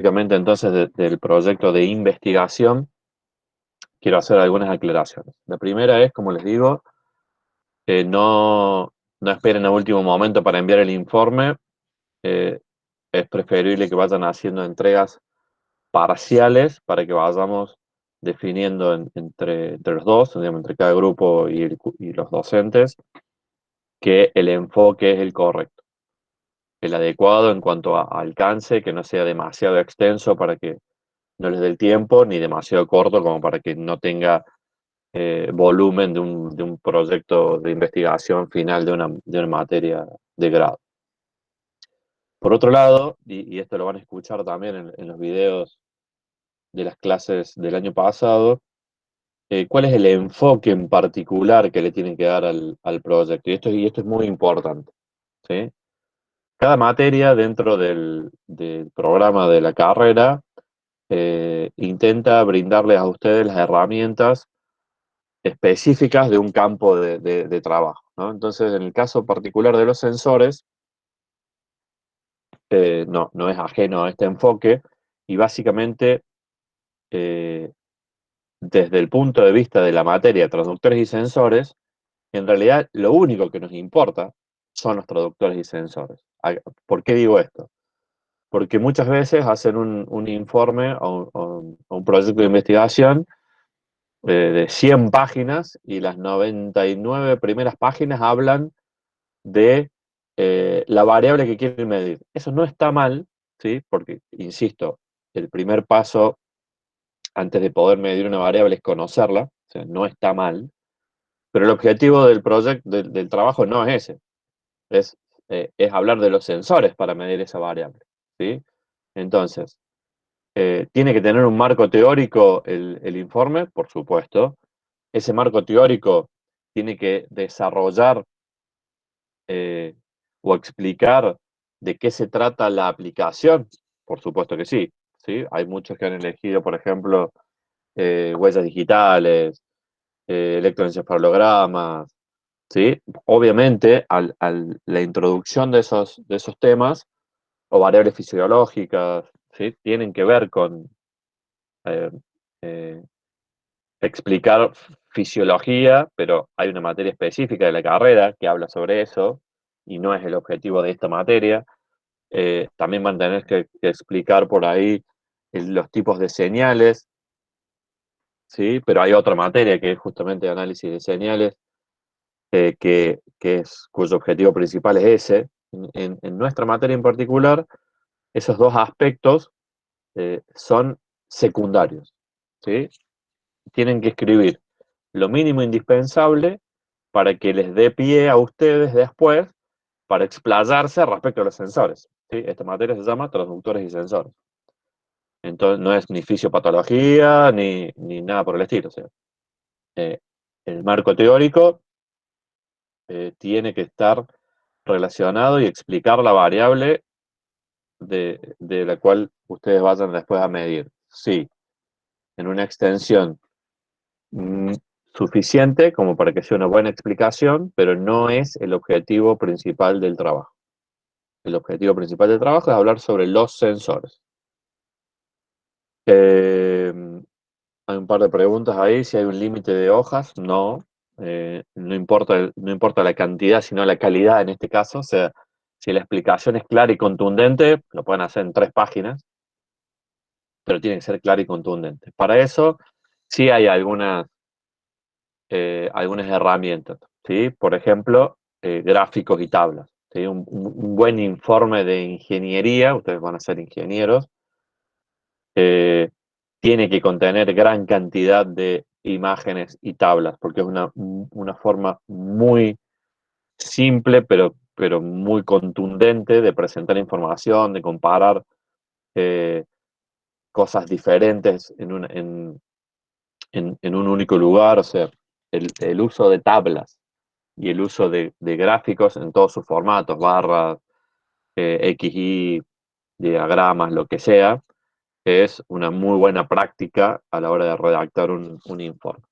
Básicamente, entonces, del proyecto de investigación, quiero hacer algunas aclaraciones. La primera es, como les digo, no esperen a último momento para enviar el informe. Eh, es preferible que vayan haciendo entregas parciales para que vayamos definiendo entre los dos, digamos, entre cada grupo y los docentes, que el enfoque es el correcto, el adecuado en cuanto a alcance, que no sea demasiado extenso para que no les dé el tiempo, ni demasiado corto como para que no tenga volumen de un proyecto de investigación final de una materia de grado. Por otro lado, y esto lo van a escuchar también en los videos de las clases del año pasado, cuál es el enfoque en particular que le tienen que dar al proyecto. Y esto es muy importante, ¿sí? Cada materia dentro del programa de la carrera intenta brindarles a ustedes las herramientas específicas de un campo de trabajo, ¿no? Entonces, en el caso particular de los sensores, no es ajeno a este enfoque y básicamente, eh, desde el punto de vista de la materia traductores y sensores, en realidad lo único que nos importa son los traductores y sensores. ¿Por qué digo esto? Porque muchas veces hacen un informe o un proyecto de investigación de 100 páginas y las 99 primeras páginas hablan de la variable que quieren medir. Eso no está mal, ¿sí? Porque, insisto, el primer paso antes de poder medir una variable es conocerla, o sea, no está mal, pero el objetivo del proyecto, del trabajo no es ese, es hablar de los sensores para medir esa variable, ¿sí? Entonces, ¿tiene que tener un marco teórico el informe? Por supuesto. Ese marco teórico tiene que desarrollar eh, o explicar de qué se trata la aplicación. Por supuesto que sí, ¿sí? Hay muchos que han elegido, por ejemplo, huellas digitales, electroencefalogramas, ¿sí? Obviamente, la introducción de esos temas o variables fisiológicas, ¿sí? Tienen que ver con eh, eh, explicar fisiología, pero hay una materia específica de la carrera que habla sobre eso y no es el objetivo de esta materia. También van a tener que explicar por ahí los tipos de señales, ¿sí? Pero hay otra materia que es justamente análisis de señales, cuyo objetivo principal es ese. En nuestra materia en particular, esos dos aspectos son secundarios, ¿sí? Tienen que escribir lo mínimo indispensable para que les dé pie a ustedes después para explayarse respecto a los sensores, ¿sí? Esta materia se llama transductores y sensores. Entonces, no es ni fisiopatología ni nada por el estilo. O sea, eh, el marco teórico tiene que estar relacionado y explicar la variable de la cual ustedes vayan después a medir. Sí, en una extensión mm, suficiente como para que sea una buena explicación, pero no es el objetivo principal del trabajo. El objetivo principal del trabajo es hablar sobre los sensores. Eh, Hay un par de preguntas ahí, si hay un límite de hojas, no. No importa la cantidad, sino la calidad en este caso. O sea, si la explicación es clara y contundente, lo pueden hacer en 3 páginas, pero tiene que ser clara y contundente. Para eso, sí hay algunas herramientas, ¿sí? Por ejemplo, gráficos y tablas, ¿sí? Un buen informe de ingeniería, ustedes van a ser ingenieros, eh, tiene que contener gran cantidad de imágenes y tablas, porque es una forma muy simple, pero muy contundente de presentar información, de comparar eh, cosas diferentes en un único lugar. O sea, el uso de tablas y el uso de gráficos en todos sus formatos, barras, XY, diagramas, lo que sea, es una muy buena práctica a la hora de redactar un informe.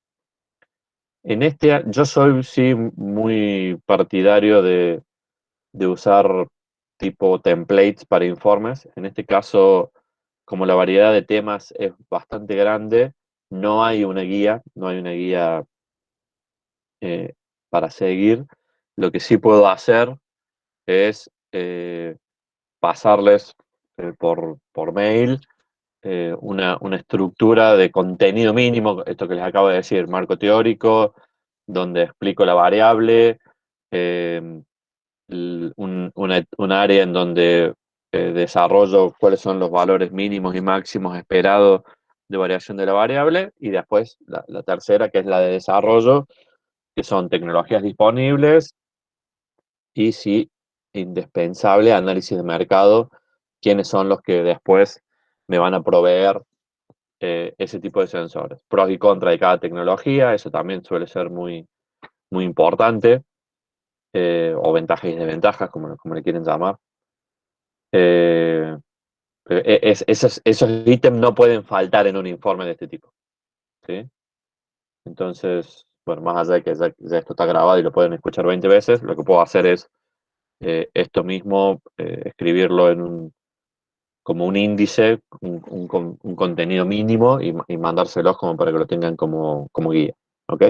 Yo soy sí muy partidario de usar tipo templates para informes. En este caso, como la variedad de temas es bastante grande, no hay una guía eh, para seguir. Lo que sí puedo hacer es pasarles por mail una estructura de contenido mínimo, esto que les acabo de decir, marco teórico, donde explico la variable, eh, un área en donde desarrollo cuáles son los valores mínimos y máximos esperados de variación de la variable, y después la tercera, que es la de desarrollo, que son tecnologías disponibles y, si indispensable, análisis de mercado, quiénes son los que después me van a proveer ese tipo de sensores. Pros y contras de cada tecnología, eso también suele ser muy importante, o ventajas y desventajas, como le quieren llamar. Eh, esos ítems no pueden faltar en un informe de este tipo, ¿sí? Entonces, bueno, más allá de que ya esto está grabado y lo pueden escuchar 20 veces, lo que puedo hacer es esto mismo, escribirlo como un índice, un contenido mínimo, y mandárselos como para que lo tengan como guía. ¿Ok?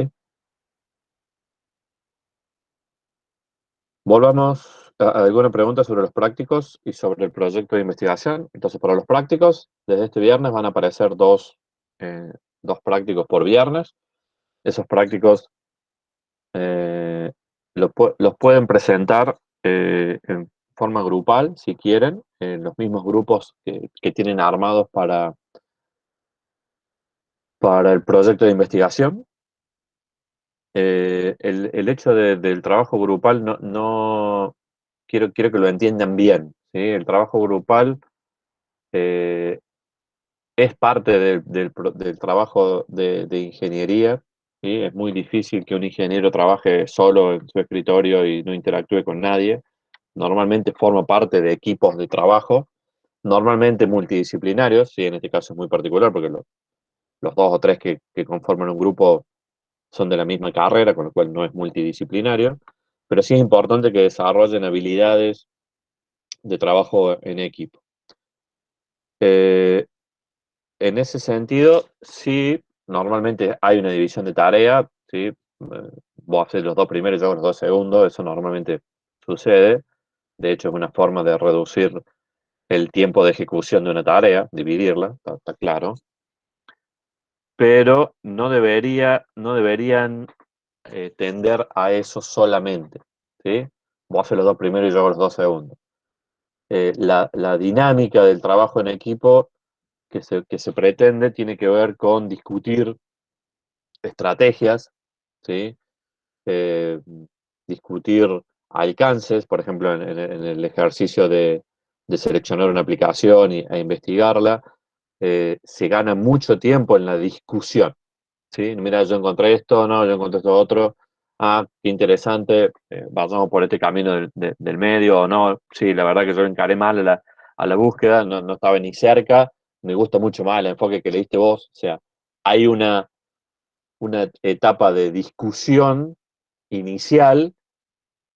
Volvamos a alguna pregunta sobre los prácticos y sobre el proyecto de investigación. Entonces, para los prácticos, desde este viernes van a aparecer dos prácticos por viernes. Esos prácticos eh, los pueden presentar en forma grupal, si quieren, en los mismos grupos que tienen armados para el proyecto de investigación. El hecho del trabajo grupal quiero que lo entiendan bien, ¿sí? El trabajo grupal eh, es parte del trabajo de ingeniería, ¿sí? Es muy difícil que un ingeniero trabaje solo en su escritorio y no interactúe con nadie. Normalmente forma parte de equipos de trabajo, normalmente multidisciplinarios, ¿sí? En este caso es muy particular porque los dos o tres que conforman un grupo son de la misma carrera, con lo cual no es multidisciplinario, pero sí es importante que desarrollen habilidades de trabajo en equipo. Eh, en ese sentido, sí, normalmente hay una división de tarea, ¿sí? Vos haces los dos primeros, yo hago los dos segundos, eso normalmente sucede. De hecho, es una forma de reducir el tiempo de ejecución de una tarea, dividirla, está claro. Pero no deberían tender a eso solamente, ¿sí? Vos haces los dos primeros y yo hago los dos segundos. La dinámica del trabajo en equipo que se pretende tiene que ver con discutir estrategias, ¿sí? Eh, Discutir alcances, por ejemplo, en el ejercicio de seleccionar una aplicación e investigarla, se gana mucho tiempo en la discusión, ¿sí? Mira, yo encontré esto, no, yo encontré esto otro. Ah, qué interesante, vayamos por este camino del medio o no. Sí, la verdad que yo encaré mal a la búsqueda, no estaba ni cerca. Me gusta mucho más el enfoque que le diste vos. O sea, hay una etapa de discusión inicial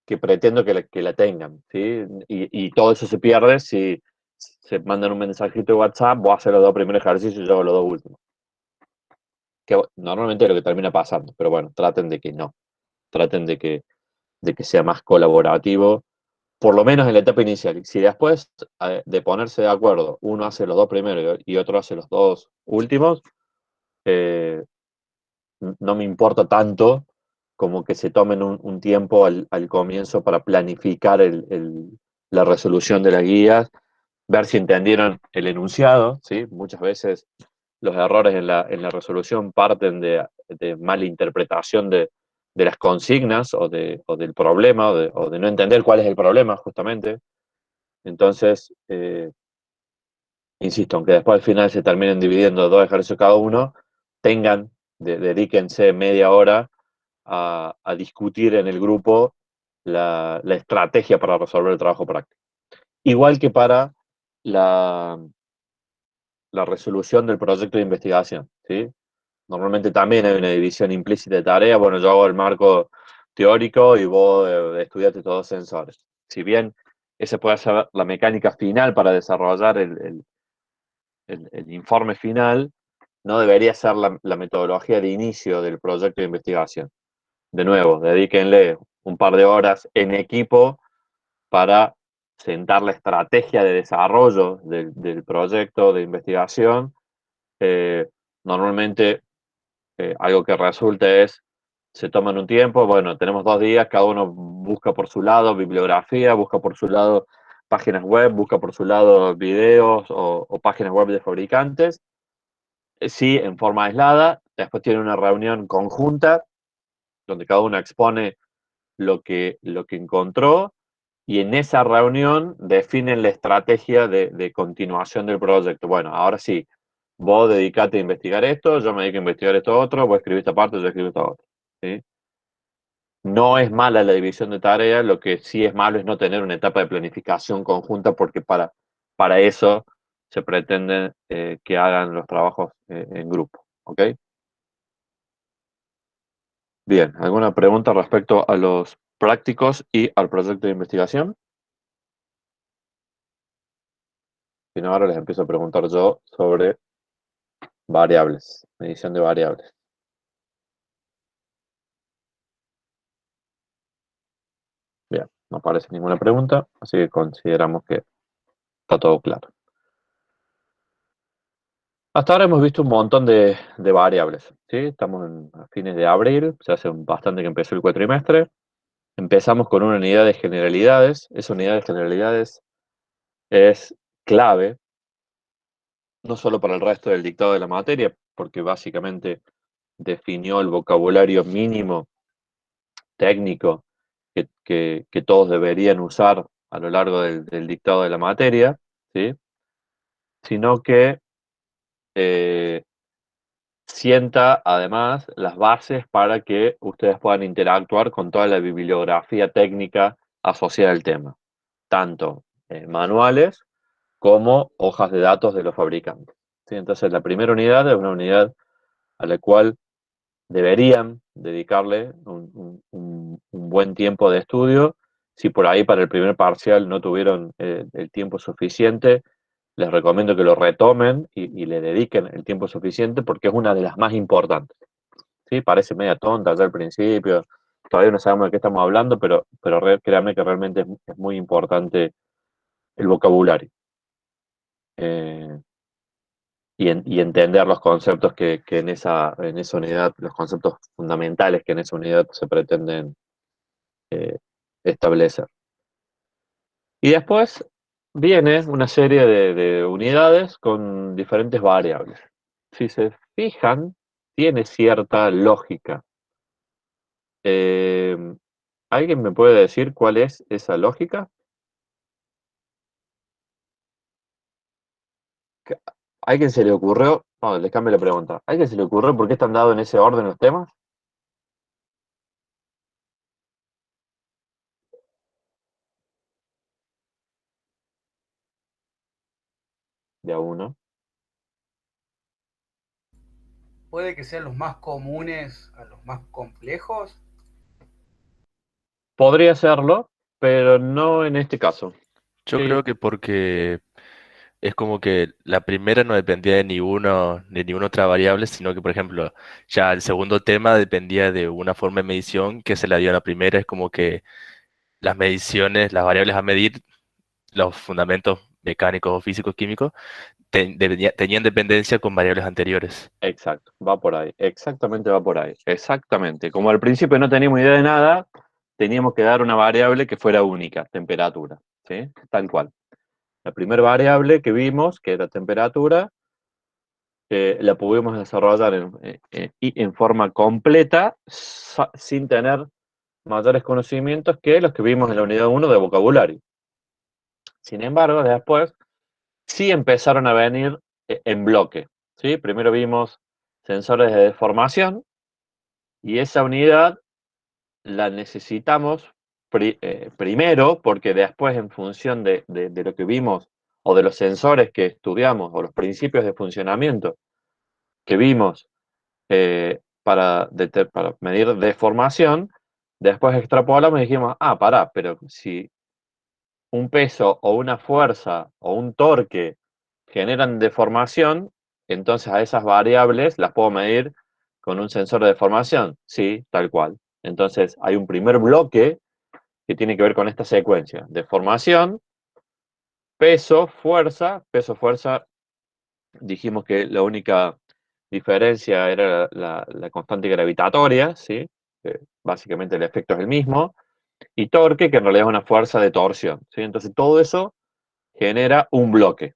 que pretendo que la tengan, ¿sí? Y todo eso se pierde si se mandan un mensajito de WhatsApp, vos haces los dos primeros ejercicios y yo hago los dos últimos. Que normalmente es lo que termina pasando, pero bueno, traten de que no. Traten de que sea más colaborativo, por lo menos en la etapa inicial. Si después de ponerse de acuerdo, uno hace los dos primeros y otro hace los dos últimos, eh, no me importa tanto como que se tomen un tiempo al comienzo para planificar la resolución de las guías, ver si entendieron el enunciado, ¿sí? Muchas veces los errores en la resolución parten de mala interpretación de las consignas o del problema o de no entender cuál es el problema justamente. Entonces, insisto, aunque después al final se terminen dividiendo dos ejercicios cada uno, dedíquense media hora a discutir en el grupo la estrategia para resolver el trabajo práctico. Igual que para la, la resolución del proyecto de investigación, ¿sí? Normalmente también hay una división implícita de tareas. Bueno, yo hago el marco teórico y vos estudiaste todos los sensores. Si bien esa puede ser la mecánica final para desarrollar el informe final no debería ser la metodología de inicio del proyecto de investigación. De nuevo, dedíquenle un par de horas en equipo para sentar la estrategia de desarrollo del proyecto de investigación. Normalmente algo que resulta es, se toman un tiempo, bueno, tenemos 2 días, cada uno busca por su lado bibliografía, busca por su lado páginas web, busca por su lado videos o páginas web de fabricantes, sí, en forma aislada, después tiene una reunión conjunta donde cada uno expone lo que encontró y en esa reunión definen la estrategia de continuación del proyecto. Bueno, ahora sí, vos dedicate a investigar esto, yo me dedico a investigar esto otro, vos escribís esta parte, yo escribo esta otra. ¿Sí? No es mala la división de tareas, lo que sí es malo es no tener una etapa de planificación conjunta porque para eso se pretende que hagan los trabajos en grupo. ¿Ok? Bien, ¿alguna pregunta respecto a los prácticos y al proyecto de investigación? Si no, ahora les empiezo a preguntar yo sobre variables, medición de variables. Bien, no aparece ninguna pregunta, así que consideramos que está todo claro. Hasta ahora hemos visto un montón de variables, ¿sí? Estamos a fines de abril, se hace bastante que empezó el cuatrimestre. Empezamos con una unidad de generalidades. Esa unidad de generalidades es clave, no solo para el resto del dictado de la materia, porque básicamente definió el vocabulario mínimo técnico que todos deberían usar a lo largo del dictado de la materia, ¿sí? Sino que eh, sienta además las bases para que ustedes puedan interactuar con toda la bibliografía técnica asociada al tema, tanto manuales como hojas de datos de los fabricantes. ¿Sí? Entonces, la primera unidad es una unidad a la cual deberían dedicarle un buen tiempo de estudio. Si por ahí para el primer parcial no tuvieron el tiempo suficiente, les recomiendo que lo retomen y le dediquen el tiempo suficiente porque es una de las más importantes. ¿Sí? Parece media tonta ya al principio, todavía no sabemos de qué estamos hablando, pero créanme que realmente es muy importante el vocabulario. Eh, y entender los conceptos que en esa unidad, los conceptos fundamentales que en esa unidad se pretenden eh, establecer. Y después viene una serie de unidades con diferentes variables. Si se fijan, tiene cierta lógica. Eh, ¿Alguien me puede decir cuál es esa lógica? ¿A alguien se le ocurrió? No, les cambio la pregunta. ¿A alguien se le ocurrió por qué están dados en ese orden los temas? De a uno. Puede que sean los más comunes a los más complejos. Podría serlo, pero no en este caso. Yo Sí, creo que porque es como que la primera no dependía de ninguna otra variable, sino que, por ejemplo, ya el segundo tema dependía de una forma de medición que se la dio a la primera. Es como que las mediciones, las variables a medir, los fundamentos mecánicos o físicos químicos, tenían dependencia con variables anteriores. exacto, va por ahí, exactamente va por ahí, exactamente. Como al principio no teníamos idea de nada, teníamos que dar una variable que fuera única, temperatura, ¿sí? Tal cual. La primera variable que vimos, que era temperatura, la pudimos desarrollar en forma completa sin tener mayores conocimientos que los que vimos en la unidad uno de vocabulario. Sin embargo, después sí empezaron a venir en bloque, ¿sí? Primero vimos sensores de deformación y esa unidad la necesitamos primero porque después en función de lo que vimos o de los sensores que estudiamos o los principios de funcionamiento que vimos para medir deformación, después extrapolamos y dijimos, pará, pero si un peso o una fuerza o un torque generan deformación, entonces a esas variables las puedo medir con un sensor de deformación. Sí, tal cual. Entonces hay un primer bloque que tiene que ver con esta secuencia. Deformación, peso, fuerza. Peso, fuerza, dijimos que la única diferencia era la constante gravitatoria, ¿sí? Básicamente el efecto es el mismo. Y torque, que en realidad es una fuerza de torsión, ¿sí? Entonces todo eso genera un bloque.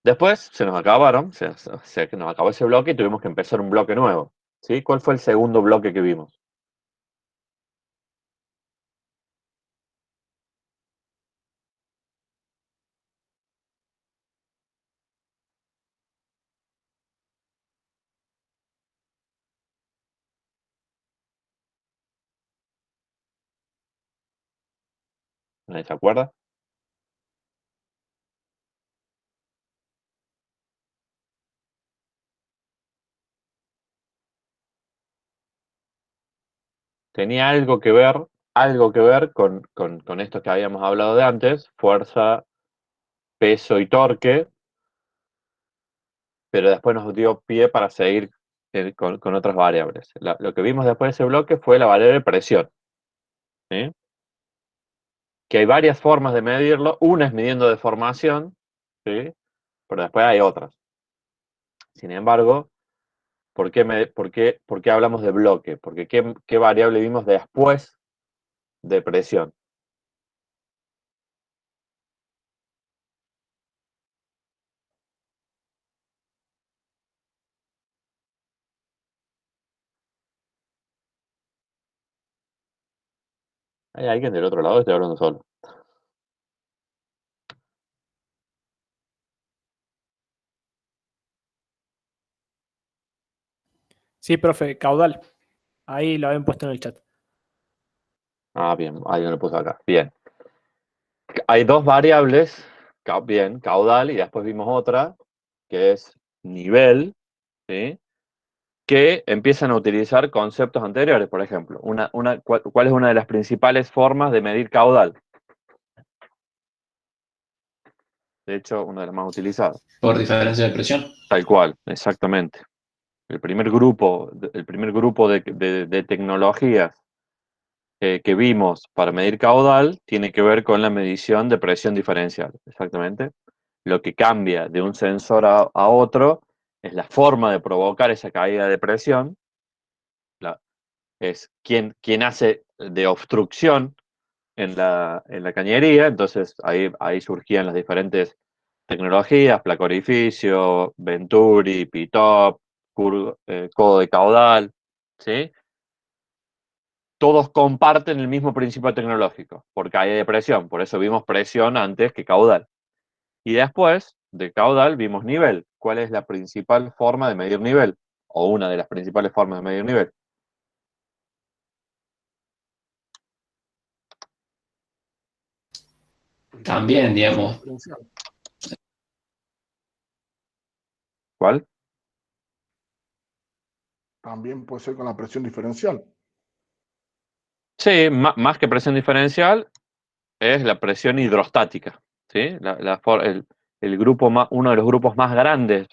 Después se nos acabaron, se nos acabó ese bloque y tuvimos que empezar un bloque nuevo, ¿sí? ¿Cuál fue el segundo bloque que vimos? ¿Nadie se acuerda? Tenía algo que ver con esto que habíamos hablado de antes, fuerza, peso y torque, pero después nos dio pie para seguir con otras variables. Lo que vimos después de ese bloque fue la variable presión, ¿sí? Que hay varias formas de medirlo. Una es midiendo deformación, ¿sí? Pero después hay otras. Sin embargo, ¿por qué hablamos de bloque? Porque ¿qué variable vimos después de presión? ¿Hay alguien del otro lado? Estoy hablando solo. Sí, profe, caudal. Ahí lo habían puesto en el chat. Ah, bien, alguien lo puso acá. Bien. Hay dos variables, bien, caudal, y después vimos otra, que es nivel, ¿sí? Que empiezan a utilizar conceptos anteriores. Por ejemplo, ¿cuál es una de las principales formas de medir caudal? De hecho, una de las más utilizadas. Por diferencia de presión. Tal cual, exactamente. El primer grupo de tecnologías que vimos para medir caudal tiene que ver con la medición de presión diferencial, exactamente. Lo que cambia de un sensor a otro es la forma de provocar esa caída de presión, es quién hace de obstrucción en la cañería. Entonces ahí surgían las diferentes tecnologías, placa orificio, Venturi, P-top, codo de caudal, ¿sí? Todos comparten el mismo principio tecnológico, por caída de presión. Por eso vimos presión antes que caudal. Y después de caudal vimos nivel. ¿Cuál es la principal forma de medir nivel? O una de las principales formas de medir nivel. También, digamos, Diferencial. ¿Cuál? También puede ser con la presión diferencial. Sí, más que presión diferencial, es la presión hidrostática, ¿sí? Uno de los grupos más grandes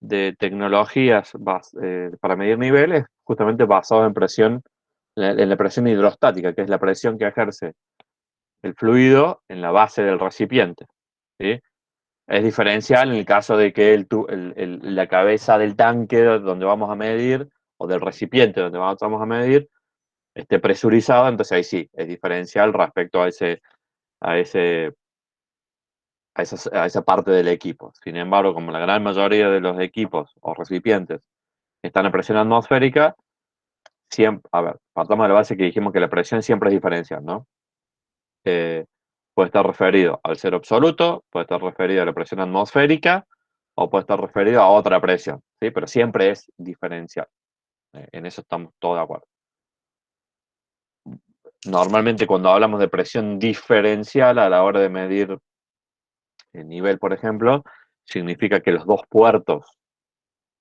de tecnologías para medir niveles, justamente basado en la presión hidrostática, que es la presión que ejerce el fluido en la base del recipiente, ¿sí? Es diferencial en el caso de que la cabeza del tanque donde vamos a medir, o del recipiente donde vamos a medir, esté presurizado. Entonces ahí sí, es diferencial respecto a esa parte del equipo. Sin embargo, como la gran mayoría de los equipos o recipientes están a presión atmosférica, siempre, a ver, partamos de la base que dijimos que la presión siempre es diferencial, ¿no? Puede estar referido al cero absoluto, puede estar referido a la presión atmosférica, o puede estar referido a otra presión, ¿sí? Pero siempre es diferencial. En eso estamos todos de acuerdo. Normalmente cuando hablamos de presión diferencial a la hora de medir el nivel, por ejemplo, significa que los dos puertos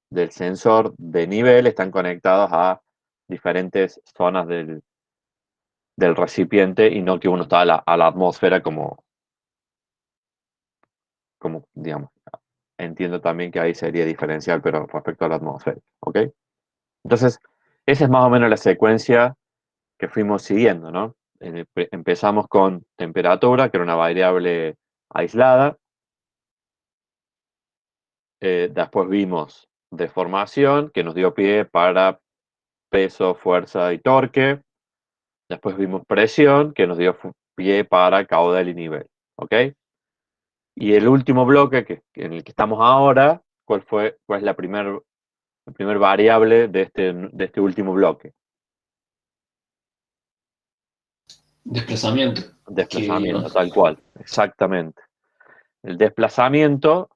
del sensor de nivel están conectados a diferentes zonas del recipiente, y no que uno está a la atmósfera como como, digamos, entiendo también que ahí sería diferencial, pero respecto a la atmósfera, ¿ok? Entonces, esa es más o menos la secuencia que fuimos siguiendo, ¿no? Empezamos con temperatura, que era una variable aislada. Después vimos deformación, que nos dio pie para peso, fuerza y torque. Después vimos presión, que nos dio pie para caudal y nivel, ¿ok? Y el último bloque en el que estamos ahora, ¿cuál es la primer variable de este último bloque? Desplazamiento. Desplazamiento, tal cual, exactamente. El desplazamiento,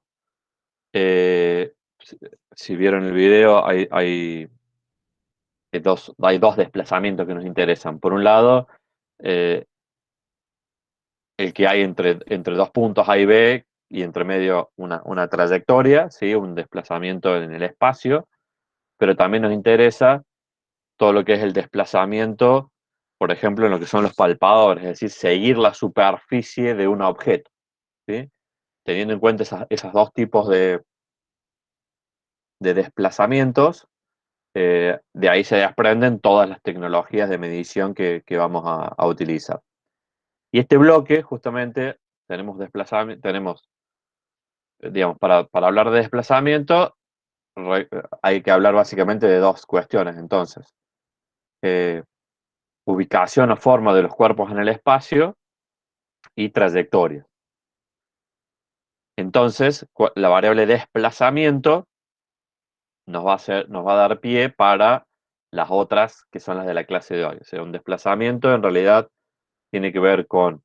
si vieron el video, hay dos desplazamientos que nos interesan. Por un lado, el que hay entre dos puntos A y B, y entre medio una trayectoria, ¿sí? Un desplazamiento en el espacio, pero también nos interesa todo lo que es el desplazamiento, por ejemplo, en lo que son los palpadores, es decir, seguir la superficie de un objeto, ¿sí? Teniendo en cuenta esos dos tipos de desplazamientos, de ahí se desprenden todas las tecnologías de medición que vamos a utilizar. Y este bloque, justamente, tenemos desplazamiento, digamos, para hablar de desplazamiento, hay que hablar básicamente de dos cuestiones. Entonces, ubicación o forma de los cuerpos en el espacio y trayectoria. Entonces, la variable desplazamiento nos va a dar pie para las otras que son las de la clase de hoy. O sea, un desplazamiento en realidad tiene que ver con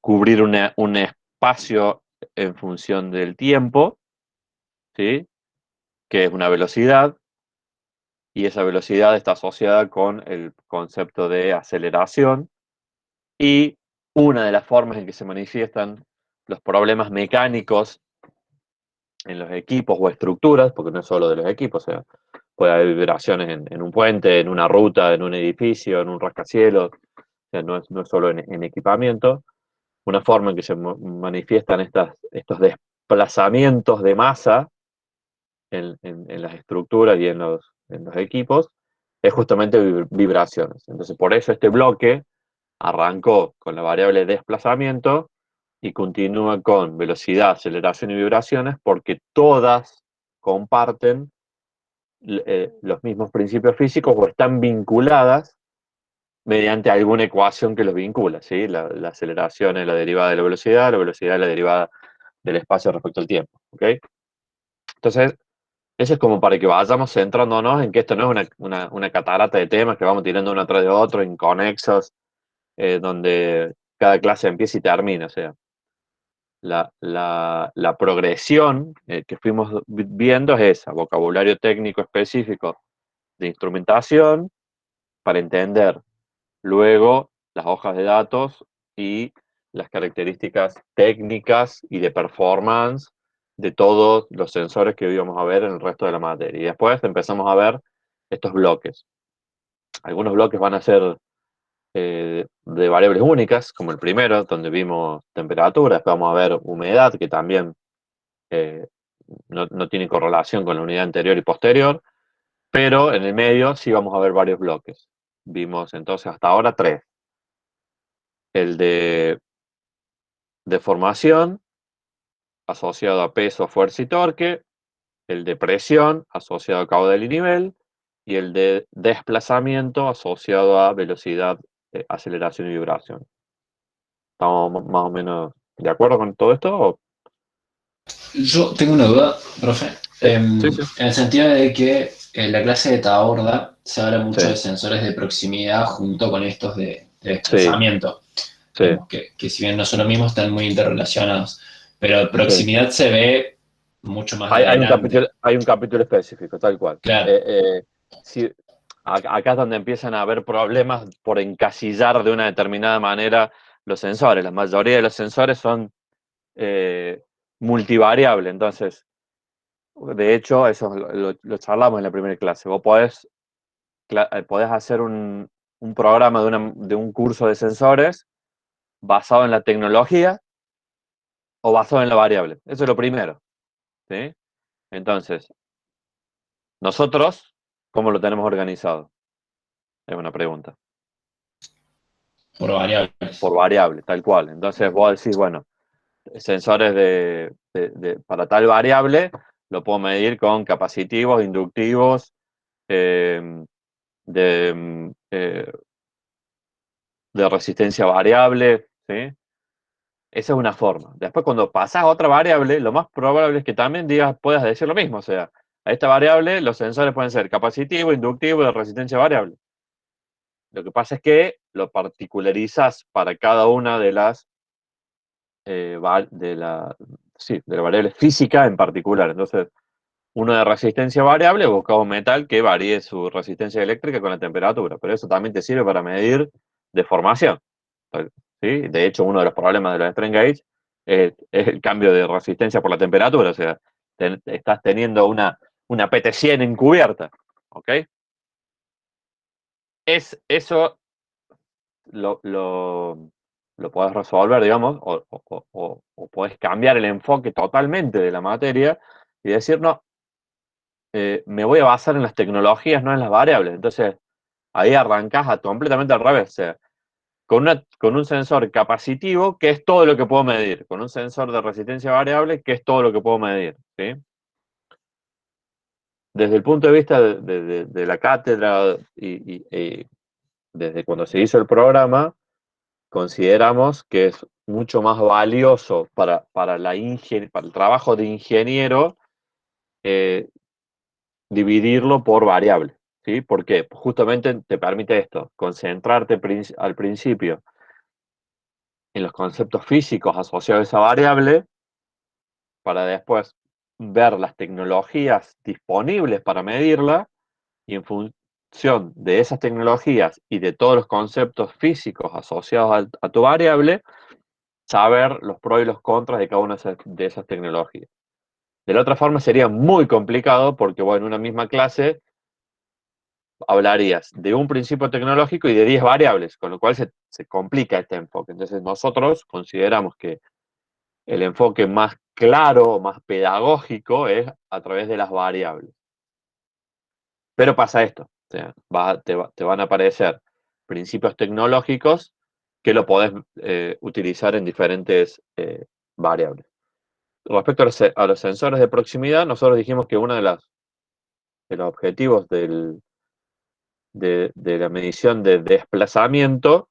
cubrir un espacio en función del tiempo, ¿sí? Que es una velocidad, y esa velocidad está asociada con el concepto de aceleración, y una de las formas en que se manifiestan los problemas mecánicos en los equipos o estructuras, porque no es solo de los equipos, o sea, puede haber vibraciones en un puente, en una ruta, en un edificio, en un rascacielos, o sea, no es solo en equipamiento. Una forma en que se manifiestan estos desplazamientos de masa en las estructuras y en los equipos es justamente vibraciones. Entonces, por eso este bloque arrancó con la variable desplazamiento y continúa con velocidad, aceleración y vibraciones, porque todas comparten los mismos principios físicos o están vinculadas mediante alguna ecuación que los vincula, ¿sí? La aceleración es la derivada de la velocidad es la derivada del espacio respecto al tiempo, ¿ok? Entonces, eso es como para que vayamos centrándonos en que esto no es una catarata de temas que vamos tirando uno atrás de otro, inconexos, donde cada clase empieza y termina. O sea, la progresión que fuimos viendo es esa: vocabulario técnico específico de instrumentación para entender luego las hojas de datos y las características técnicas y de performance de todos los sensores que íbamos a ver en el resto de la materia. Y después empezamos a ver estos bloques. Algunos bloques van a ser de variables únicas, como el primero, donde vimos temperatura. Después vamos a ver humedad, que también no tiene correlación con la unidad anterior y posterior, pero en el medio sí vamos a ver varios bloques. Vimos entonces hasta ahora tres: el de deformación asociado a peso, fuerza y torque, el de presión asociado a caudal y nivel, y el de desplazamiento asociado a velocidad, aceleración y vibración. ¿Estamos más o menos de acuerdo con todo esto? Yo tengo una duda, profe. Sí. En el sentido de que en la clase de Taorda se habla mucho Sí. de sensores de proximidad junto con estos de Sí. desplazamiento. Sí. Digamos que si bien no son lo mismo, están muy interrelacionados. Pero proximidad se ve mucho más adelante. Hay un capítulo específico, tal cual. Claro. Sí, acá es donde empiezan a haber problemas por encasillar de una determinada manera los sensores. La mayoría de los sensores son multivariables. Entonces, de hecho, eso lo charlamos en la primera clase. Vos podés hacer un programa de un curso de sensores basado en la tecnología, o basado en la variable. Eso es lo primero, ¿sí? Entonces, nosotros, ¿cómo lo tenemos organizado? Es una pregunta. Por variables. Por variable, tal cual. Entonces vos decís, bueno, sensores para tal variable lo puedo medir con capacitivos, inductivos, eh, de, eh, de resistencia variable, ¿sí? Esa es una forma. Después, cuando pasas a otra variable, lo más probable es que también puedas decir lo mismo. O sea, a esta variable los sensores pueden ser capacitivo, inductivo y de resistencia variable. Lo que pasa es que lo particularizas para cada una de las de la variable física en particular. Entonces, uno de resistencia variable, busca un metal que varíe su resistencia eléctrica con la temperatura, pero eso también te sirve para medir deformación, ¿sí? De hecho, uno de los problemas de los strain gauge es el cambio de resistencia por la temperatura, o sea, estás teniendo una PT100 encubierta, ¿ok? Eso lo podés resolver, digamos, o podés cambiar el enfoque totalmente de la materia y decir, no, me voy a basar en las tecnologías, no en las variables. Entonces, ahí arrancás completamente al revés. O sea, con un sensor capacitivo, que es todo lo que puedo medir. Con un sensor de resistencia variable, que es todo lo que puedo medir, ¿sí? Desde el punto de vista de la cátedra y desde cuando se hizo el programa, consideramos que es mucho más valioso para el trabajo de ingeniero dividirlo por variables, ¿sí? Porque justamente te permite esto, concentrarte al principio en los conceptos físicos asociados a esa variable, para después ver las tecnologías disponibles para medirla, y en función de esas tecnologías y de todos los conceptos físicos asociados a tu variable, saber los pros y los contras de cada una de esas tecnologías. De la otra forma sería muy complicado porque vos en una misma clase hablarías de un principio tecnológico y de 10 variables, con lo cual se complica este enfoque. Entonces nosotros consideramos que el enfoque más claro, más pedagógico, es a través de las variables. Pero pasa esto, o sea, te van a aparecer principios tecnológicos que lo podés utilizar en diferentes variables. Respecto a los sensores de proximidad, nosotros dijimos que uno de los objetivos de la medición de desplazamiento,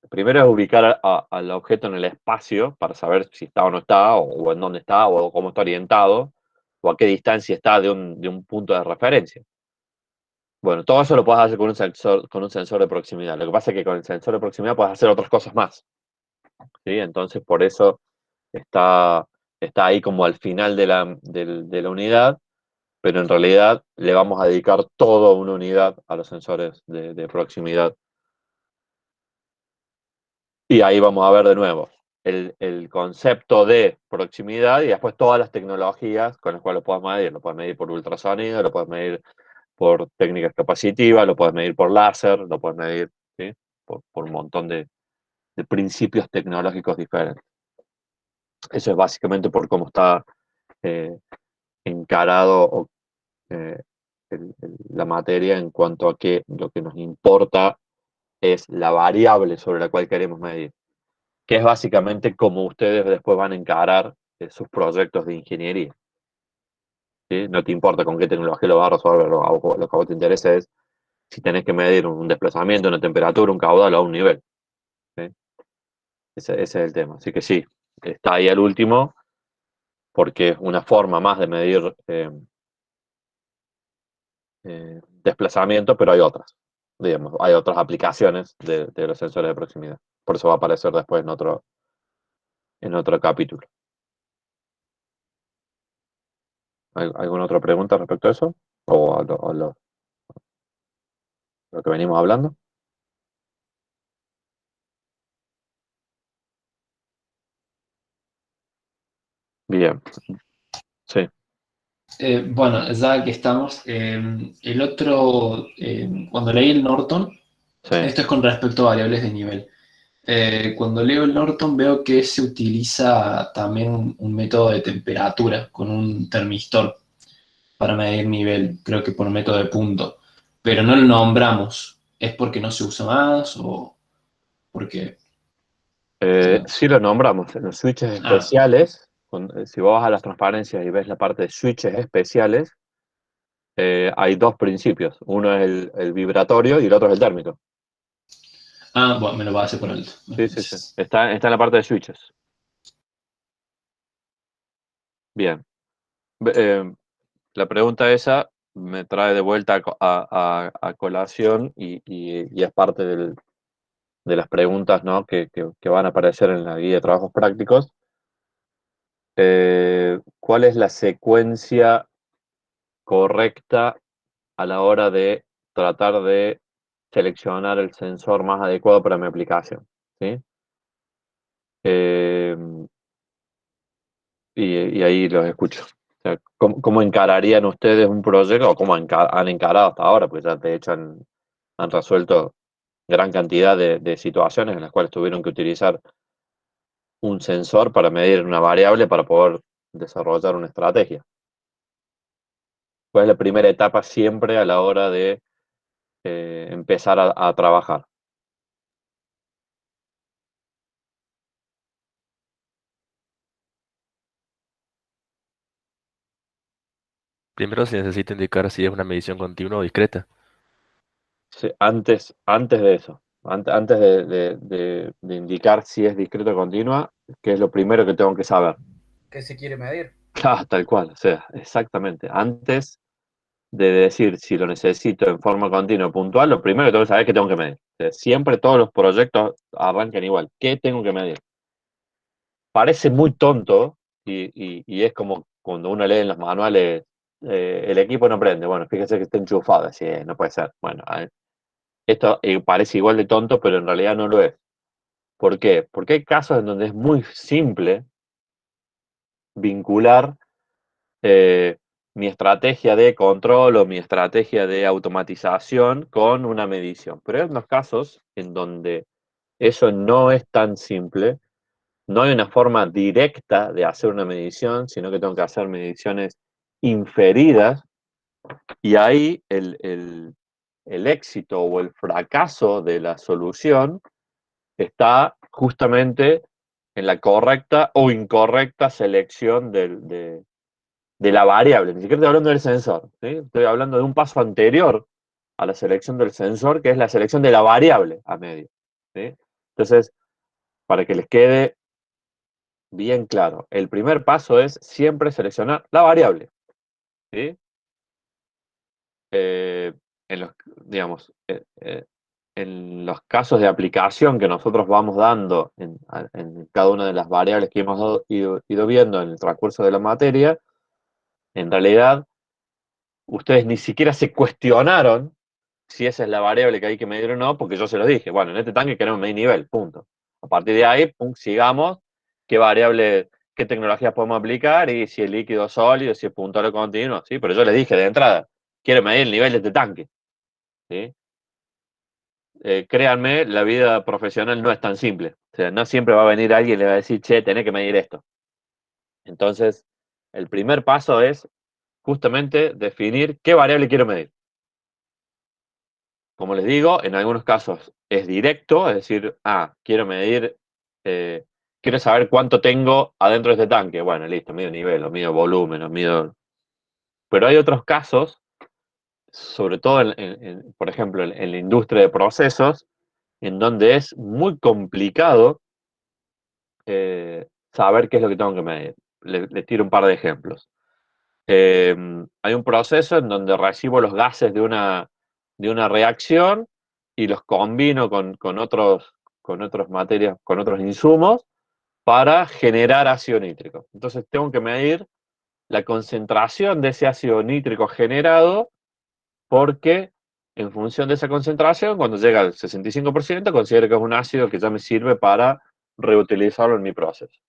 primero es ubicar al objeto en el espacio para saber si está o no está, o en dónde está, o cómo está orientado, o a qué distancia está de un punto de referencia. Bueno, todo eso lo puedes hacer con un sensor de proximidad. Lo que pasa es que con el sensor de proximidad puedes hacer otras cosas más, ¿sí? Entonces, por eso está ahí como al final de la unidad, pero en realidad le vamos a dedicar toda una unidad a los sensores de proximidad. Y ahí vamos a ver de nuevo el concepto de proximidad y después todas las tecnologías con las cuales lo puedes medir. Lo puedes medir por ultrasonido, lo puedes medir por técnicas capacitivas, lo puedes medir por láser, lo puedes medir, ¿sí? por un montón de principios tecnológicos diferentes. Eso es básicamente por cómo está encarado la materia, en cuanto a que lo que nos importa es la variable sobre la cual queremos medir, que es básicamente como ustedes después van a encarar sus proyectos de ingeniería, ¿sí? No te importa con qué tecnología lo vas a resolver, lo que a vos te interesa es si tenés que medir un desplazamiento, una temperatura, un caudal o un nivel, ¿sí? Ese es el tema. Así que sí, está ahí al último, porque es una forma más de medir desplazamiento, pero hay otras. Digamos, hay otras aplicaciones de los sensores de proximidad. Por eso va a aparecer después en otro capítulo. ¿Alguna otra pregunta respecto a eso? ¿O a lo que venimos hablando? Bien, sí, Bueno, ya que estamos, el otro, cuando leí el Norton, sí, esto es con respecto a variables de nivel. Cuando leo el Norton veo que se utiliza también un método de temperatura con un termistor para medir nivel, creo que por método de punto, pero no lo nombramos. ¿Es porque no se usa más o porque...? Sí lo nombramos en los switches Ah, especiales. Si vos vas a las transparencias y ves la parte de switches especiales, hay dos principios. Uno es el vibratorio y el otro es el térmico. bueno, me lo va a hacer por alto. Sí, sí, sí. Está en la parte de switches. Bien. La pregunta esa me trae de vuelta a colación y es parte de las preguntas, ¿no? que van a aparecer en la guía de trabajos prácticos. ¿Cuál es la secuencia correcta a la hora de tratar de seleccionar el sensor más adecuado para mi aplicación? ¿Sí? Eh, y ahí los escucho. O sea, ¿cómo encararían ustedes un proyecto o cómo han encarado hasta ahora? Pues ya de hecho han resuelto gran cantidad de situaciones en las cuales tuvieron que utilizar un sensor para medir una variable para poder desarrollar una estrategia. ¿Cuál es la primera etapa siempre a la hora de empezar a trabajar? Primero se necesita indicar si es una medición continua o discreta. Sí, antes de eso, antes de indicar si es discreta o continua, ¿qué es lo primero que tengo que saber? ¿Qué se quiere medir? Ah, tal cual, o sea, exactamente. Antes de decir si lo necesito en forma continua o puntual, lo primero que tengo que saber es que tengo que medir. O sea, siempre todos los proyectos arrancan igual. ¿Qué tengo que medir? Parece muy tonto y es como cuando uno lee en los manuales, el equipo no prende. Bueno, fíjese que está enchufado, así no puede ser. Bueno, esto parece igual de tonto, pero en realidad no lo es. ¿Por qué? Porque hay casos en donde es muy simple vincular eh, mi estrategia de control o mi estrategia de automatización con una medición. Pero hay unos casos en donde eso no es tan simple, no hay una forma directa de hacer una medición, sino que tengo que hacer mediciones inferidas y ahí el éxito o el fracaso de la solución está justamente en la correcta o incorrecta selección de la variable. Ni siquiera estoy hablando del sensor, ¿sí? Estoy hablando de un paso anterior a la selección del sensor, que es la selección de la variable a medio, ¿sí? Entonces, para que les quede bien claro, el primer paso es siempre seleccionar la variable, ¿sí? Eh, digamos, en los casos de aplicación que nosotros vamos dando en cada una de las variables que hemos ido viendo en el transcurso de la materia, en realidad ustedes ni siquiera se cuestionaron si esa es la variable que hay que medir o no, porque yo se los dije. Bueno, en este tanque queremos medir nivel, punto. A partir de ahí, sigamos qué variable, qué tecnologías podemos aplicar y si es líquido sólido, si es puntual o continuo, ¿sí? Pero yo les dije de entrada, quiero medir el nivel de este tanque, ¿sí? Créanme, la vida profesional no es tan simple. O sea, no siempre va a venir alguien y le va a decir, che, tenés que medir esto. Entonces, el primer paso es justamente definir qué variable quiero medir. Como les digo, en algunos casos es directo, es decir, quiero medir, quiero saber cuánto tengo adentro de este tanque. Bueno, listo, mido nivel, o mido volumen, o mido... Pero hay otros casos, sobre todo, por ejemplo, en la industria de procesos, en donde es muy complicado saber qué es lo que tengo que medir. Les tiro un par de ejemplos. Hay un proceso en donde recibo los gases de una reacción y los combino con otros materias, con otros insumos para generar ácido nítrico. Entonces tengo que medir la concentración de ese ácido nítrico generado porque en función de esa concentración, cuando llega al 65%, considero que es un ácido que ya me sirve para reutilizarlo en mi proceso.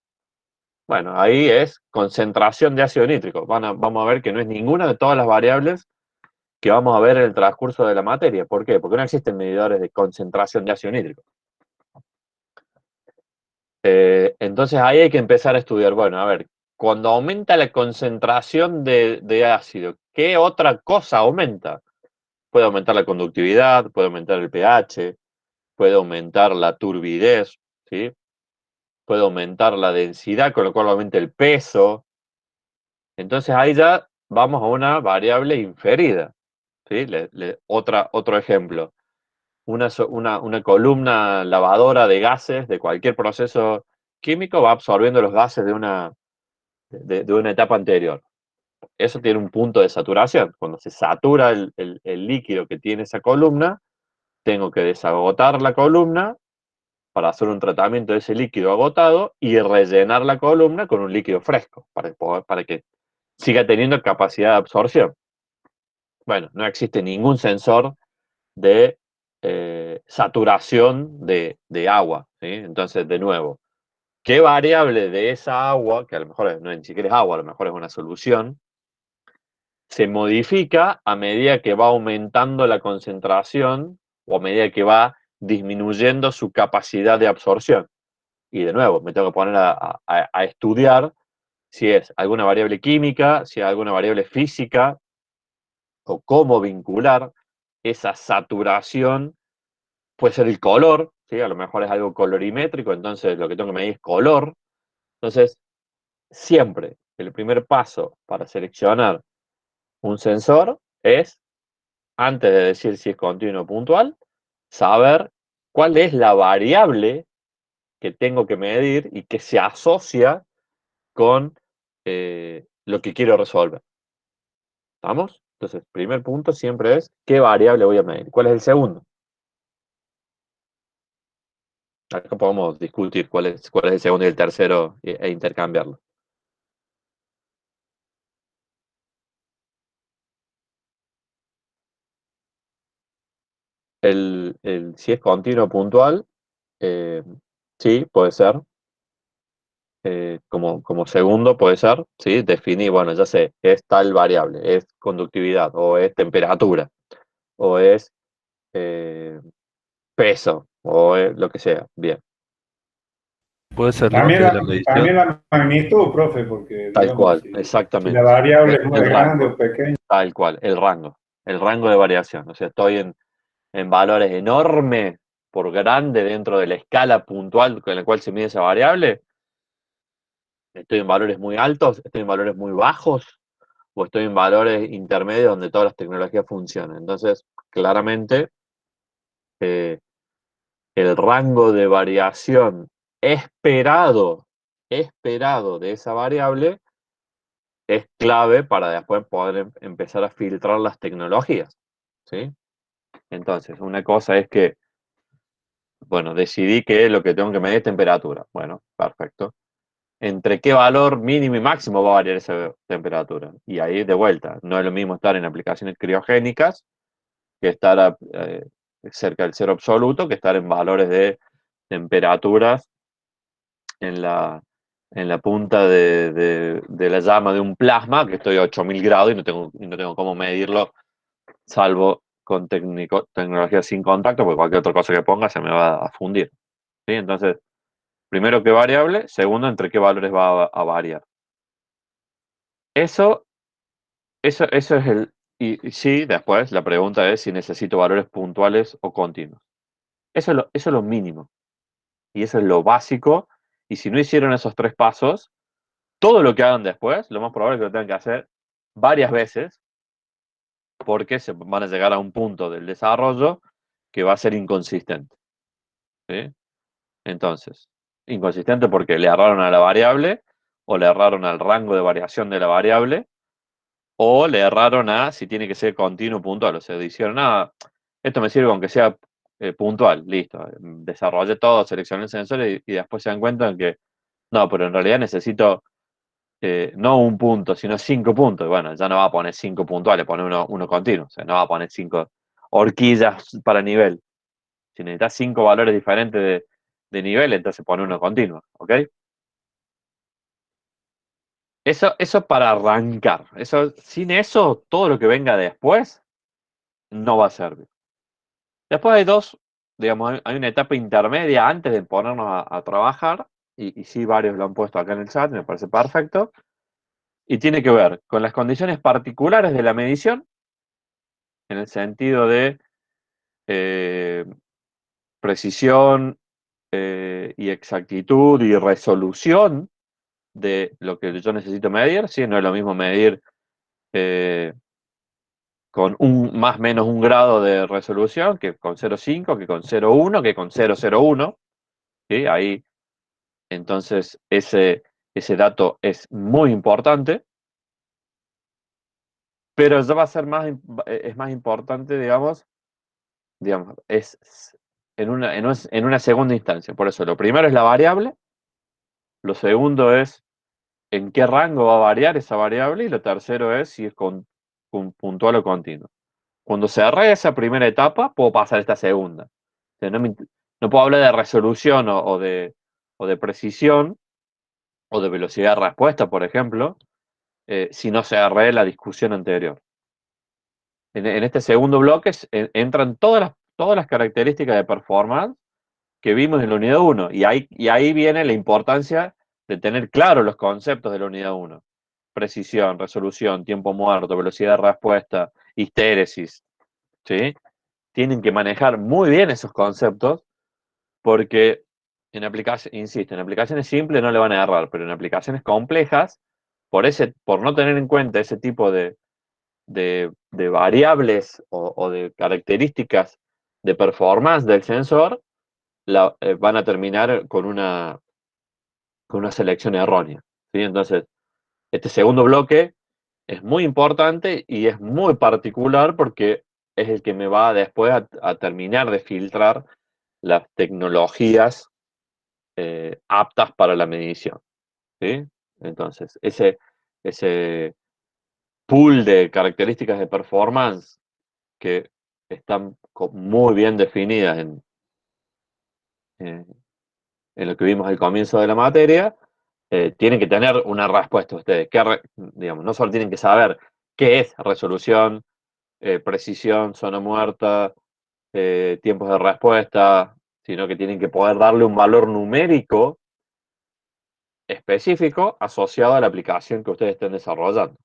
Bueno, ahí es concentración de ácido nítrico. Vamos a ver que no es ninguna de todas las variables que vamos a ver en el transcurso de la materia. ¿Por qué? Porque no existen medidores de concentración de ácido nítrico. Entonces ahí hay que empezar a estudiar, bueno, a ver, cuando aumenta la concentración de ácido, ¿qué otra cosa aumenta? Puede aumentar la conductividad, puede aumentar el pH, puede aumentar la turbidez, ¿sí? Puede aumentar la densidad, con lo cual aumenta el peso. Entonces ahí ya vamos a una variable inferida, ¿sí? Otro ejemplo. Una columna lavadora de gases de cualquier proceso químico va absorbiendo los gases de una etapa anterior. Eso tiene un punto de saturación. Cuando se satura el líquido que tiene esa columna, tengo que desagotar la columna para hacer un tratamiento de ese líquido agotado y rellenar la columna con un líquido fresco para que siga teniendo capacidad de absorción. Bueno, no existe ningún sensor de saturación de agua, ¿sí? Entonces, de nuevo, ¿qué variable de esa agua, que a lo mejor no ni siquiera es agua, a lo mejor es una solución, se modifica a medida que va aumentando la concentración o a medida que va disminuyendo su capacidad de absorción? Y de nuevo, me tengo que poner a estudiar si es alguna variable química, si es alguna variable física, o cómo vincular esa saturación. Puede ser el color, ¿sí? A lo mejor es algo colorimétrico, entonces lo que tengo que medir es color. Entonces, siempre el primer paso para seleccionar un sensor es, antes de decir si es continuo o puntual, saber cuál es la variable que tengo que medir y que se asocia con lo que quiero resolver. ¿Estamos? Entonces, primer punto siempre es qué variable voy a medir. ¿Cuál es el segundo? Acá podemos discutir cuál es el segundo y el tercero e intercambiarlo. Si es continuo o puntual, eh, sí, puede ser. Como segundo puede ser, ¿sí? Definir, bueno, ya sé, es tal variable, es conductividad, o es temperatura, o es eh, peso, o es lo que sea. Bien, Puede ser También límite de la, la medición. también la magnitud, profe, porque tal digamos, cual, si la exactamente. variable es muy El grande rango, o pequeña. tal cual, el rango de variación. O sea, estoy en valores enormes por grande dentro de la escala puntual con la cual se mide esa variable. Estoy en valores muy altos, estoy en valores muy bajos, o estoy en valores intermedios donde todas las tecnologías funcionan. Entonces, claramente, eh, el rango de variación esperado, esperado de esa variable es clave para después poder empezar a filtrar las tecnologías, ¿sí? Entonces, una cosa es que, bueno, decidí que lo que tengo que medir es temperatura. Bueno, perfecto. ¿Entre qué valor mínimo y máximo va a variar esa temperatura? Y ahí, de vuelta, no es lo mismo estar en aplicaciones criogénicas que estar cerca del cero absoluto, que estar en valores de temperaturas en la punta de la llama de un plasma, que estoy a 8000 grados y no tengo cómo medirlo, salvo con tecnología sin contacto, porque cualquier otra cosa que ponga se me va a fundir, ¿sí? Entonces, primero, qué variable; segundo, entre qué valores va a variar. Eso es el... Y sí, después la pregunta es si necesito valores puntuales o continuos. Eso es lo mínimo. Y eso es lo básico. Y si no hicieron esos tres pasos, todo lo que hagan después, lo más probable es que lo tengan que hacer varias veces, porque se van a llegar a un punto del desarrollo que va a ser inconsistente, ¿sí? Entonces, inconsistente porque le erraron a la variable, o le erraron al rango de variación de la variable, o le erraron a si tiene que ser continuo o puntual. O sea, dijeron, esto me sirve aunque sea puntual, listo. Desarrollé todo, seleccioné el sensor y después se dan cuenta de que no, pero en realidad necesito no un punto, sino 5 puntos. Bueno, ya no va a poner 5 puntuales, pone uno continuo. O sea, no va a poner 5 horquillas para nivel. Si necesitas 5 valores diferentes de nivel, entonces pone uno continuo, ¿ok? Eso para arrancar. Sin eso, todo lo que venga después no va a servir. Después hay digamos, hay una etapa intermedia antes de ponernos a trabajar, y sí varios lo han puesto acá en el chat, me parece perfecto, y tiene que ver con las condiciones particulares de la medición, en el sentido de precisión y exactitud y resolución de lo que yo necesito medir, ¿sí? No es lo mismo medir con más o menos 1 grado de resolución que con 0,5, que con 0,1, que con 0,01, ¿sí? Ahí, entonces, ese dato es muy importante, pero ya va a ser es más importante, digamos, es en una segunda instancia. Por eso, lo primero es la variable, lo segundo es en qué rango va a variar esa variable, y lo tercero es si es puntual o continuo. Cuando cerré esa primera etapa, puedo pasar a esta segunda. O sea, no puedo hablar de resolución o de precisión o de velocidad de respuesta, por ejemplo, si no cerré la discusión anterior. En este segundo bloque entran todas las características de performance que vimos en la unidad 1. Y ahí viene la importancia de tener claros los conceptos de la unidad 1. Precisión, resolución, tiempo muerto, velocidad de respuesta, histéresis, ¿sí? Tienen que manejar muy bien esos conceptos, porque insisto, en aplicaciones simples no le van a errar, pero en aplicaciones complejas, por no tener en cuenta ese tipo de variables o de características de performance del sensor, van a terminar con una selección errónea, ¿sí? Entonces, este segundo bloque es muy importante y es muy particular, porque es el que me va después a terminar de filtrar las tecnologías aptas para la medición, ¿sí? Entonces, ese pool de características de performance que están muy bien definidas en lo que vimos al comienzo de la materia, tienen que tener una respuesta ustedes. Digamos, no solo tienen que saber qué es resolución, precisión, zona muerta, tiempos de respuesta, sino que tienen que poder darle un valor numérico específico asociado a la aplicación que ustedes estén desarrollando,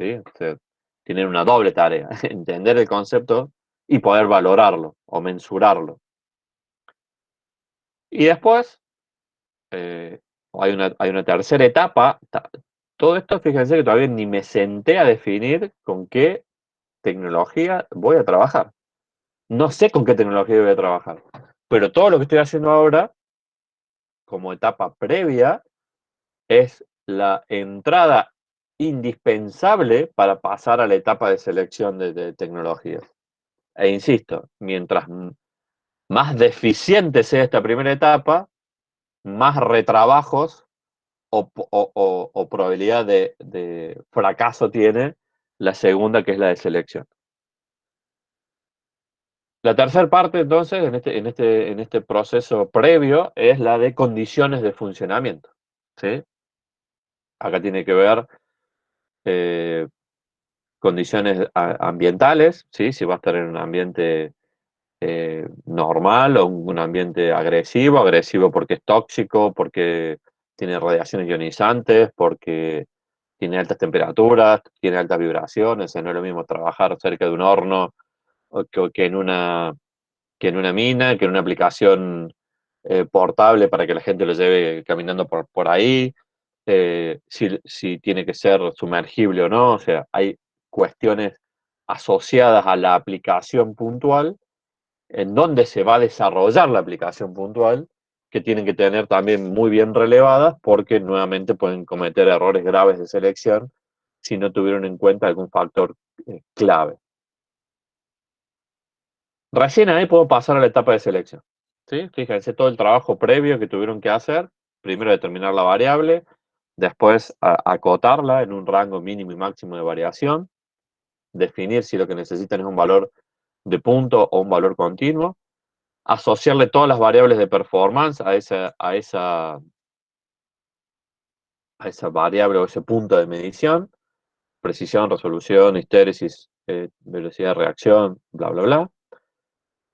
¿sí? O sea, tienen una doble tarea: entender el concepto y poder valorarlo o mensurarlo. Y después hay una tercera etapa. Todo esto, fíjense que todavía ni me senté a definir con qué tecnología voy a trabajar. No sé con qué tecnología voy a trabajar, pero todo lo que estoy haciendo ahora, como etapa previa, es la entrada indispensable para pasar a la etapa de selección de tecnologías. E insisto, mientras más deficiente sea esta primera etapa, más retrabajos o probabilidad de fracaso tiene la segunda, que es la de selección. La tercera parte, entonces, en este proceso previo, es la de condiciones de funcionamiento, ¿sí? Acá tiene que ver condiciones ambientales, ¿sí? Si va a estar en un ambiente normal o un ambiente agresivo porque es tóxico, porque tiene radiaciones ionizantes, porque tiene altas temperaturas, tiene altas vibraciones. O sea, no es lo mismo trabajar cerca de un horno que en una mina, que en una aplicación portable para que la gente lo lleve caminando por ahí, si tiene que ser sumergible o no. O sea, hay cuestiones asociadas a la aplicación puntual, en donde se va a desarrollar la aplicación puntual, que tienen que tener también muy bien relevadas, porque nuevamente pueden cometer errores graves de selección si no tuvieron en cuenta algún factor clave. Recién ahí puedo pasar a la etapa de selección, ¿sí? Fíjense todo el trabajo previo que tuvieron que hacer: primero determinar la variable, después acotarla en un rango mínimo y máximo de variación, definir si lo que necesitan es un valor de punto o un valor continuo, asociarle todas las variables de performance a esa variable o ese punto de medición: precisión, resolución, histéresis, velocidad de reacción, bla, bla, bla.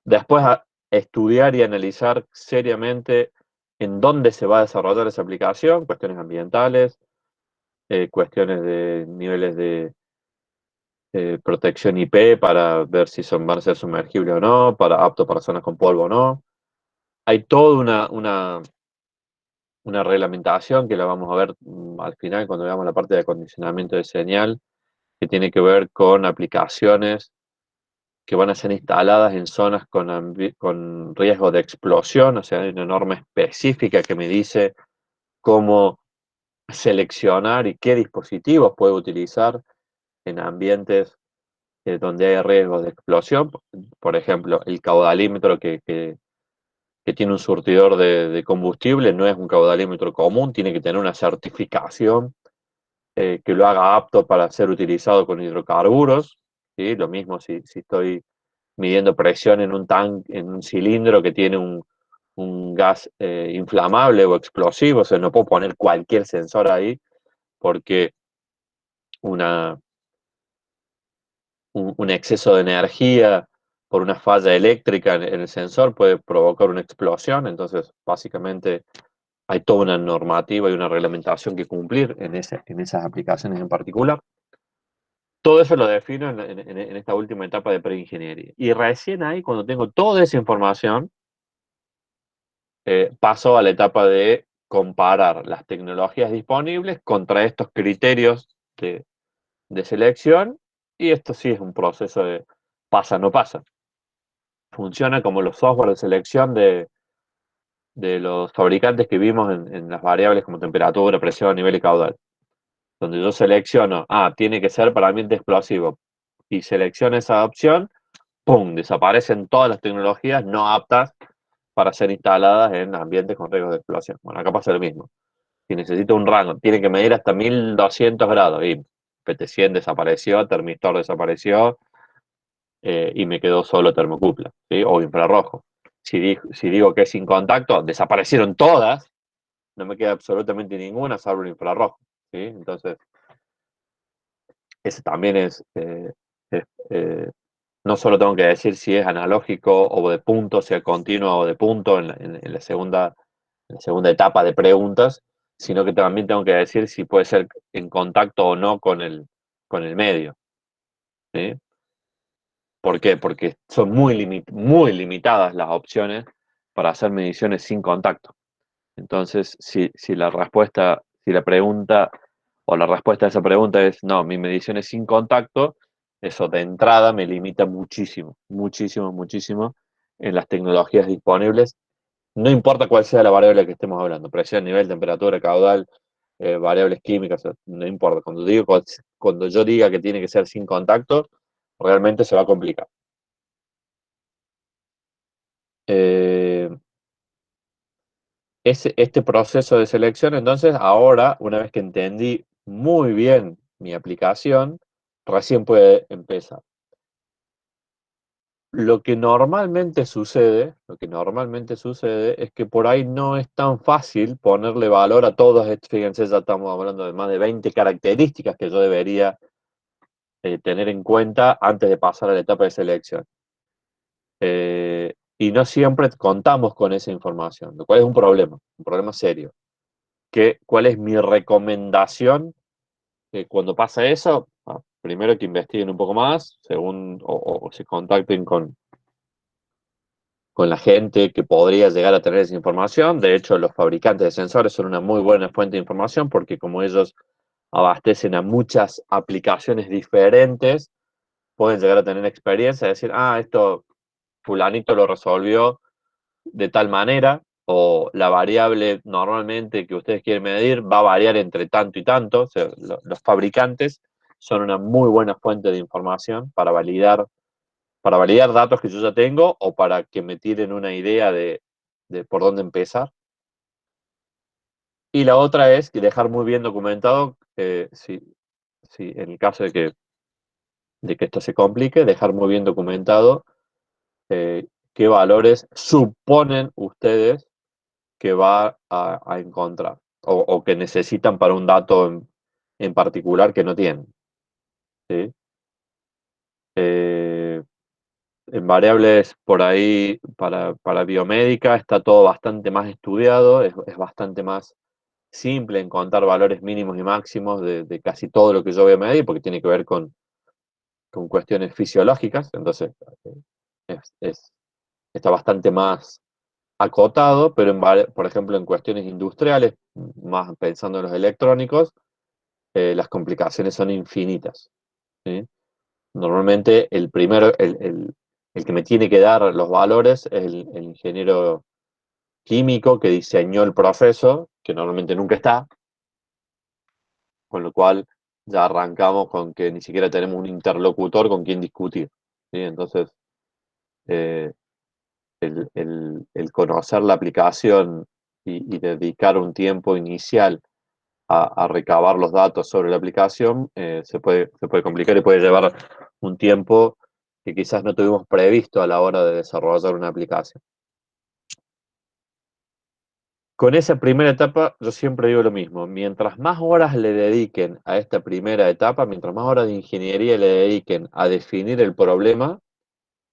Después estudiar y analizar seriamente en dónde se va a desarrollar esa aplicación, cuestiones ambientales, cuestiones de niveles de protección IP para ver si van a ser sumergibles o no, apto para zonas con polvo o no. Hay toda una reglamentación que la vamos a ver al final cuando veamos la parte de acondicionamiento de señal, que tiene que ver con aplicaciones que van a ser instaladas en zonas con riesgo de explosión, o sea, hay una norma específica que me dice cómo seleccionar y qué dispositivos puedo utilizar en ambientes donde hay riesgos de explosión. Por ejemplo, el caudalímetro que tiene un surtidor de combustible no es un caudalímetro común, tiene que tener una certificación que lo haga apto para ser utilizado con hidrocarburos. ¿Sí? Lo mismo si estoy midiendo presión en un tanque, en un cilindro que tiene un gas inflamable o explosivo, o sea, no puedo poner cualquier sensor ahí porque una, un exceso de energía por una falla eléctrica en el sensor puede provocar una explosión. Entonces, básicamente, hay toda una normativa y una reglamentación que cumplir en esas aplicaciones en particular. Todo eso lo defino en esta última etapa de preingeniería. Y recién ahí, cuando tengo toda esa información, paso a la etapa de comparar las tecnologías disponibles contra estos criterios de selección. Y esto sí es un proceso de pasa, no pasa. Funciona como los software de selección de los fabricantes que vimos en las variables como temperatura, presión, nivel y caudal. Donde yo selecciono, tiene que ser para ambiente explosivo, y selecciono esa opción, ¡pum!, desaparecen todas las tecnologías no aptas para ser instaladas en ambientes con riesgos de explosión. Bueno, acá pasa lo mismo. Si necesito un rango, tiene que medir hasta 1200 grados, y PT100 desapareció, termistor desapareció, y me quedó solo termocupla, ¿sí? O infrarrojo. Si digo que es sin contacto, desaparecieron todas, no me queda absolutamente ninguna, salvo el infrarrojo, ¿sí? Entonces, ese también no solo tengo que decir si es analógico o de punto, sea continuo o de punto en la segunda etapa de preguntas, sino que también tengo que decir si puede ser en contacto o no con el medio, ¿sí? ¿Por qué? Porque son muy limitadas las opciones para hacer mediciones sin contacto. Entonces, si la pregunta o la respuesta a esa pregunta es no, mi medición es sin contacto, eso de entrada me limita muchísimo, muchísimo, muchísimo en las tecnologías disponibles. No importa cuál sea la variable que estemos hablando, presión, nivel, temperatura, caudal, variables químicas, no importa. Cuando yo diga que tiene que ser sin contacto, realmente se va a complicar. Eh, este proceso de selección, entonces, ahora, una vez que entendí muy bien mi aplicación, recién puede empezar. Lo que normalmente sucede es que por ahí no es tan fácil ponerle valor a todas. Fíjense, ya estamos hablando de más de 20 características que yo debería tener en cuenta antes de pasar a la etapa de selección. Y no siempre contamos con esa información, lo cual es un problema serio. ¿Cuál es mi recomendación cuando pasa eso? Primero, que investiguen un poco más, o se contacten con la gente que podría llegar a tener esa información. De hecho, los fabricantes de sensores son una muy buena fuente de información porque como ellos abastecen a muchas aplicaciones diferentes, pueden llegar a tener experiencia, decir, esto fulanito lo resolvió de tal manera, o la variable normalmente que ustedes quieren medir va a variar entre tanto y tanto. O sea, los fabricantes son una muy buena fuente de información para validar datos que yo ya tengo o para que me tiren una idea de por dónde empezar. Y la otra es dejar muy bien documentado, en el caso de que esto se complique, dejar muy bien documentado qué valores suponen ustedes que va a encontrar o que necesitan para un dato en particular que no tienen, ¿sí? en variables por ahí para biomédica está todo bastante más estudiado, es bastante más simple encontrar valores mínimos y máximos de casi todo lo que yo voy a medir, porque tiene que ver con cuestiones fisiológicas, entonces está bastante más acotado, pero por ejemplo en cuestiones industriales, más pensando en los electrónicos, las complicaciones son infinitas, ¿sí? Normalmente el primero, el que me tiene que dar los valores es el ingeniero químico que diseñó el proceso, que normalmente nunca está, con lo cual ya arrancamos con que ni siquiera tenemos un interlocutor con quien discutir, ¿sí? Entonces, eh, el conocer la aplicación y dedicar un tiempo inicial a recabar los datos sobre la aplicación se puede complicar y puede llevar un tiempo que quizás no tuvimos previsto a la hora de desarrollar una aplicación. Con esa primera etapa, yo siempre digo lo mismo. Mientras más horas le dediquen a esta primera etapa, mientras más horas de ingeniería le dediquen a definir el problema,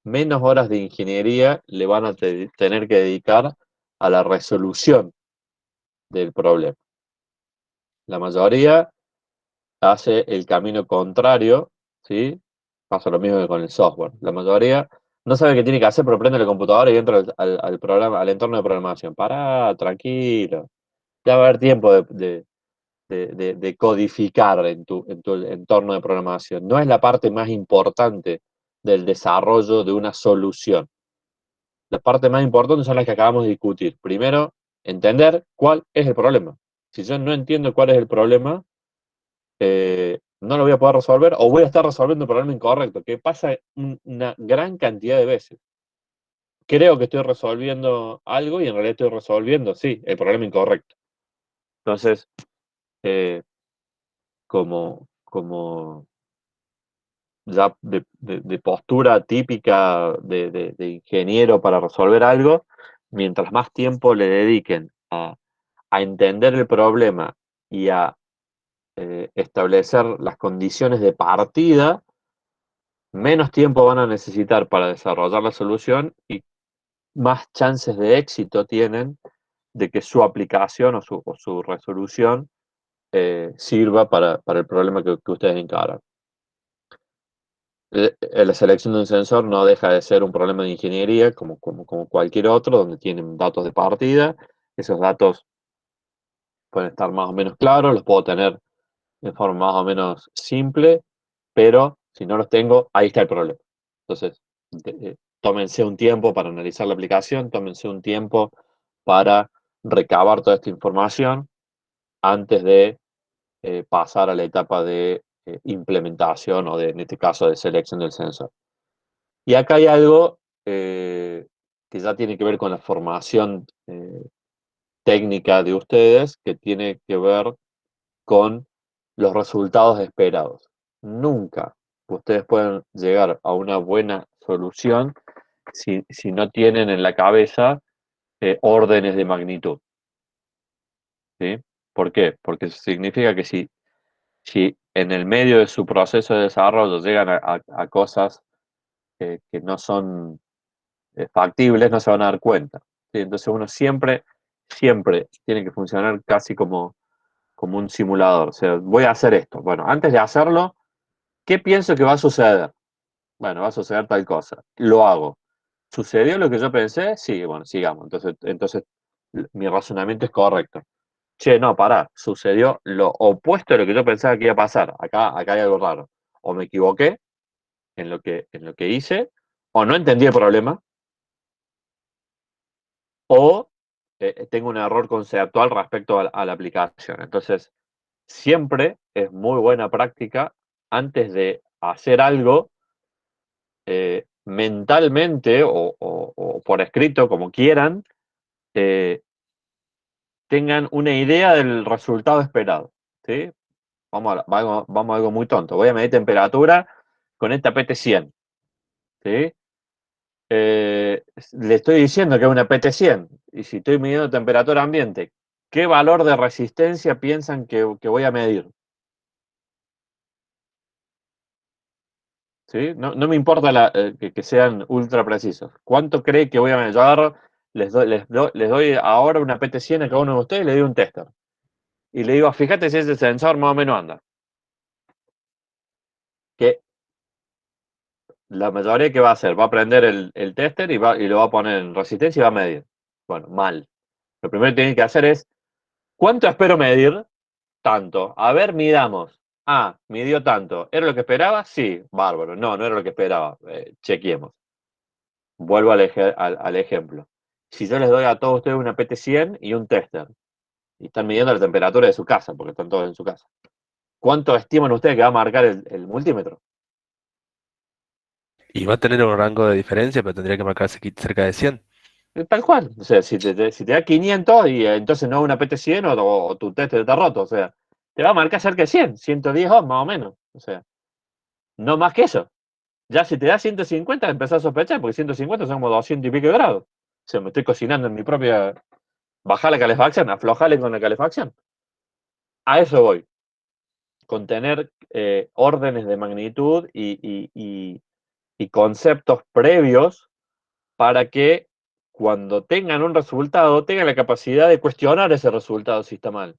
menos horas de ingeniería le van a tener que dedicar a la resolución del problema. La mayoría hace el camino contrario, ¿sí? Pasa lo mismo que con el software. La mayoría no sabe qué tiene que hacer, pero prende la computadora y entra al programa, al entorno de programación. Pará, tranquilo. Ya va a haber tiempo de codificar en tu entorno de programación. No es la parte más importante del desarrollo de una solución. Las partes más importantes son las que acabamos de discutir. Primero, entender cuál es el problema. Si yo no entiendo cuál es el problema, no lo voy a poder resolver o voy a estar resolviendo el problema incorrecto, que pasa una gran cantidad de veces. Creo que estoy resolviendo algo y en realidad estoy resolviendo, sí, el problema incorrecto. Entonces, como ya de postura típica de ingeniero para resolver algo, mientras más tiempo le dediquen a entender el problema y a establecer las condiciones de partida, menos tiempo van a necesitar para desarrollar la solución y más chances de éxito tienen de que su aplicación o su resolución sirva para el problema que ustedes encaran. La selección de un sensor no deja de ser un problema de ingeniería como cualquier otro, donde tienen datos de partida. Esos datos pueden estar más o menos claros, los puedo tener de forma más o menos simple, pero si no los tengo, ahí está el problema. Entonces, tómense un tiempo para analizar la aplicación, tómense un tiempo para recabar toda esta información antes de pasar a la etapa de implementación o en este caso, de selección del sensor. Y acá hay algo que ya tiene que ver con la formación técnica de ustedes, que tiene que ver con los resultados esperados. Nunca ustedes pueden llegar a una buena solución si no tienen en la cabeza órdenes de magnitud, ¿sí? ¿Por qué? Porque eso significa que si en el medio de su proceso de desarrollo llegan a cosas que no son factibles, no se van a dar cuenta, ¿sí? Entonces uno siempre tiene que funcionar casi como un simulador. O sea, voy a hacer esto. Bueno, antes de hacerlo, ¿qué pienso que va a suceder? Bueno, va a suceder tal cosa. Lo hago. ¿Sucedió lo que yo pensé? Sí, bueno, sigamos. Entonces mi razonamiento es correcto. Che, no, pará. Sucedió lo opuesto de lo que yo pensaba que iba a pasar. Acá hay algo raro. O me equivoqué en lo que hice, o no entendí el problema, o tengo un error conceptual respecto a la aplicación. Entonces, siempre es muy buena práctica antes de hacer algo, mentalmente o por escrito, como quieran, tengan una idea del resultado esperado, ¿sí? Vamos a algo muy tonto. Voy a medir temperatura con esta PT100, ¿sí? Le estoy diciendo que es una PT100, y si estoy midiendo temperatura ambiente, ¿qué valor de resistencia piensan que voy a medir? ¿sí? No me importa que sean ultra precisos. ¿Cuánto cree que voy a medir? Yo agarro, les doy ahora una PT100 a cada uno de ustedes y le doy un tester. Y le digo, fíjate si ese sensor más o menos anda. Que la mayoría que va a hacer, va a prender el tester y lo va a poner en resistencia y va a medir. Bueno, mal. Lo primero que tienen que hacer es, ¿cuánto espero medir? Tanto. A ver, midamos. Ah, midió tanto. ¿Era lo que esperaba? Sí, bárbaro. No era lo que esperaba. Chequeemos. Vuelvo al ejemplo. Si yo les doy a todos ustedes una PT100 y un tester, y están midiendo la temperatura de su casa, porque están todos en su casa, ¿cuánto estiman ustedes que va a marcar el multímetro? Y va a tener un rango de diferencia, pero tendría que marcarse cerca de 100. Tal cual. O sea, si te da 500 y entonces no una PT100 o tu tester está roto, o sea, te va a marcar cerca de 100, 110 ohms más o menos. O sea, no más que eso. Ya si te da 150 empezás a sospechar, porque 150 son como 200 y pico de grados. O sea, me estoy cocinando en mi propia... Bajar la calefacción, aflojarle con la calefacción. A eso voy. Con tener órdenes de magnitud y conceptos previos para que cuando tengan un resultado, tengan la capacidad de cuestionar ese resultado si está mal.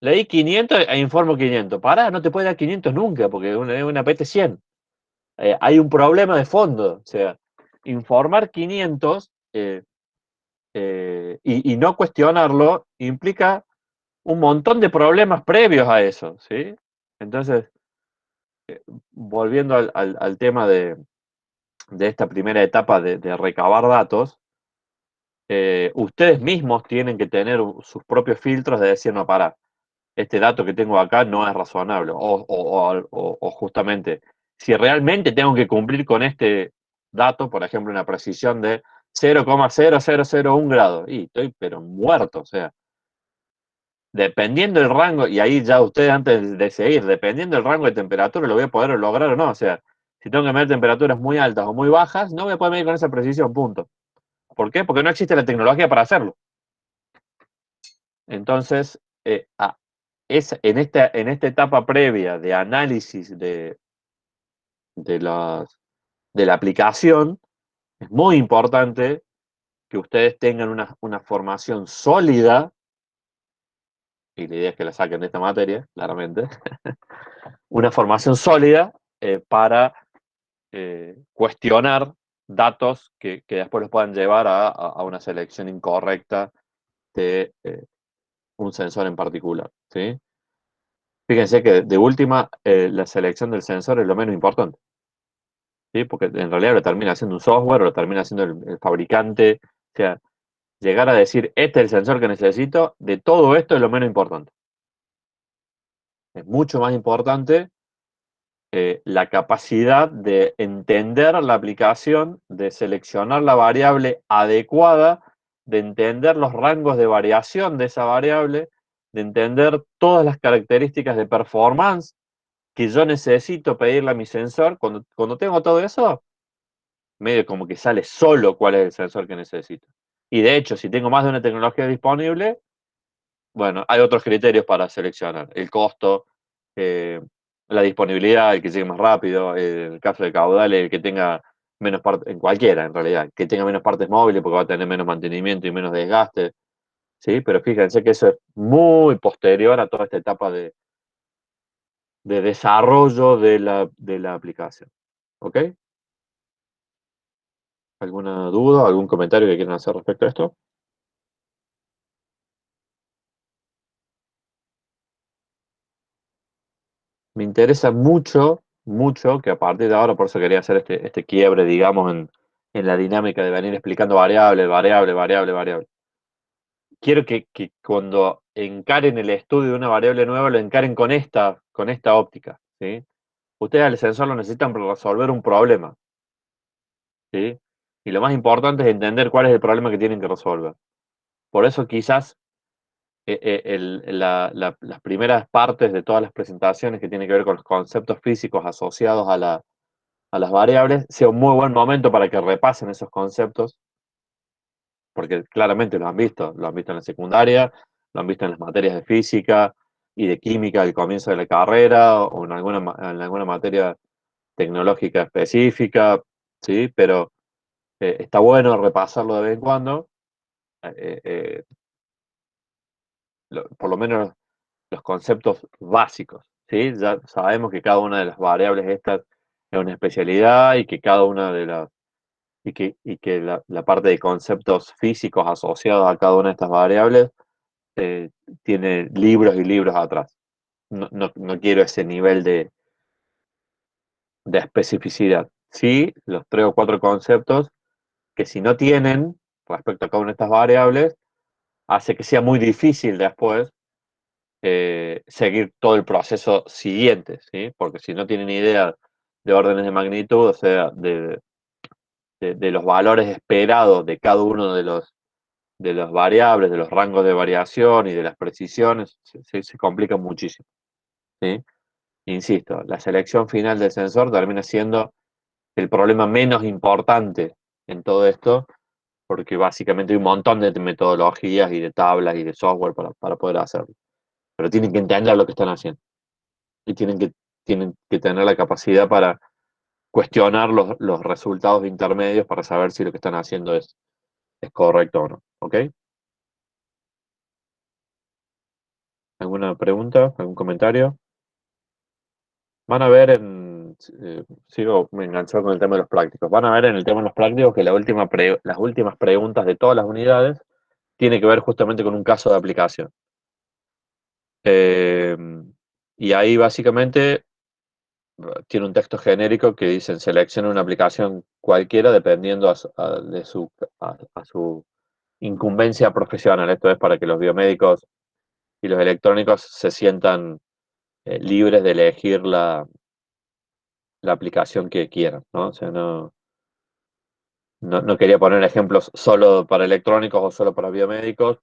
Leí 500 e informo 500. Pará, no te puede dar 500 nunca, porque es una PT100. Hay un problema de fondo. O sea, informar 500 y no cuestionarlo implica un montón de problemas previos a eso, ¿sí? Entonces, volviendo al tema de esta primera etapa de recabar datos, ustedes mismos tienen que tener sus propios filtros de decir, no, para, este dato que tengo acá no es razonable, o justamente, si realmente tengo que cumplir con este dato, por ejemplo, una precisión de 0,0001 grados, y estoy pero muerto, o sea, dependiendo del rango, y ahí ya ustedes antes de seguir, dependiendo del rango de temperatura, lo voy a poder lograr o no, o sea, si tengo que medir temperaturas muy altas o muy bajas, no voy a poder medir con esa precisión, punto. ¿Por qué? Porque no existe la tecnología para hacerlo. Entonces, en esta etapa previa de análisis de la aplicación, es muy importante que ustedes tengan una formación sólida, y la idea es que la saquen de esta materia, claramente, una formación sólida para cuestionar datos que después los puedan llevar a una selección incorrecta de un sensor en particular, ¿sí? Fíjense que de última, la selección del sensor es lo menos importante, ¿sí? Porque en realidad lo termina haciendo un software, o lo termina haciendo el fabricante. O sea, llegar a decir, este es el sensor que necesito, de todo esto es lo menos importante. Es mucho más importante la capacidad de entender la aplicación, de seleccionar la variable adecuada, de entender los rangos de variación de esa variable, de entender todas las características de performance que yo necesito pedirle a mi sensor. Cuando tengo todo eso, medio como que sale solo cuál es el sensor que necesito. Y de hecho, si tengo más de una tecnología disponible, bueno, hay otros criterios para seleccionar. El costo, la disponibilidad, el que llegue más rápido, en el caso de caudales, el que tenga menos partes, en cualquiera en realidad, que tenga menos partes móviles porque va a tener menos mantenimiento y menos desgaste, ¿sí? Pero fíjense que eso es muy posterior a toda esta etapa de desarrollo de la aplicación. ¿Ok? ¿Alguna duda, algún comentario que quieran hacer respecto a esto? Me interesa mucho, mucho, que a partir de ahora, por eso quería hacer este quiebre, digamos, en la dinámica de venir explicando variable, variable, variable, variable. Quiero que cuando encaren el estudio de una variable nueva, lo encaren con esta óptica, ¿sí? Ustedes al sensor lo necesitan para resolver un problema, ¿sí? Y lo más importante es entender cuál es el problema que tienen que resolver. Por eso quizás las primeras partes de todas las presentaciones que tienen que ver con los conceptos físicos asociados a las variables sea un muy buen momento para que repasen esos conceptos, porque claramente lo han visto en la secundaria, lo han visto en las materias de física y de química al comienzo de la carrera, o en alguna materia tecnológica específica, ¿sí? Pero está bueno repasarlo de vez en cuando, eh, eh, por lo menos los conceptos básicos, ¿sí? Ya sabemos que cada una de las variables estas es una especialidad y que cada una de las y que la parte de conceptos físicos asociados a cada una de estas variables tiene libros y libros atrás. No quiero ese nivel de especificidad. Sí, los 3 o 4 conceptos que si no tienen respecto a cada una de estas variables, hace que sea muy difícil después seguir todo el proceso siguiente, ¿sí? Porque si no tienen idea de órdenes de magnitud, o sea, de los valores esperados de cada uno de los variables, de los rangos de variación y de las precisiones, se complica muchísimo, ¿sí? Insisto, la selección final del sensor termina siendo el problema menos importante en todo esto, porque básicamente hay un montón de metodologías y de tablas y de software para poder hacerlo. Pero tienen que entender lo que están haciendo y tienen que tener la capacidad para cuestionar los resultados intermedios para saber si lo que están haciendo es correcto o no. ¿Ok? ¿Alguna pregunta? ¿Algún comentario? Van a ver sigo enganchado con el tema de los prácticos. Van a ver en el tema de los prácticos que las últimas preguntas de todas las unidades tiene que ver justamente con un caso de aplicación. Eh, y ahí básicamente tiene un texto genérico que dicen seleccione una aplicación cualquiera dependiendo a su incumbencia profesional. Esto es para que los biomédicos y los electrónicos se sientan libres de elegir la aplicación que quieran, ¿no? O sea, no quería poner ejemplos solo para electrónicos o solo para biomédicos.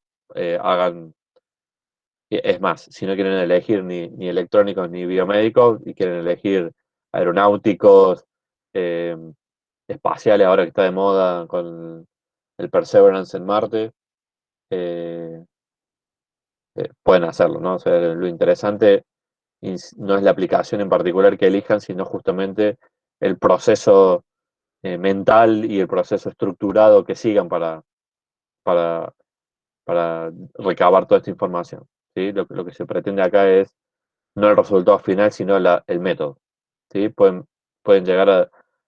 Es más, si no quieren elegir ni electrónicos ni biomédicos y quieren elegir aeronáuticos, eh, espaciales, ahora que está de moda con el Perseverance en Marte, eh, pueden hacerlo, ¿no? O sea, lo interesante no es la aplicación en particular que elijan, sino justamente el proceso mental y el proceso estructurado que sigan para, para recabar toda esta información, ¿sí? Lo que se pretende acá es no el resultado final, sino el método, ¿sí? Pueden llegar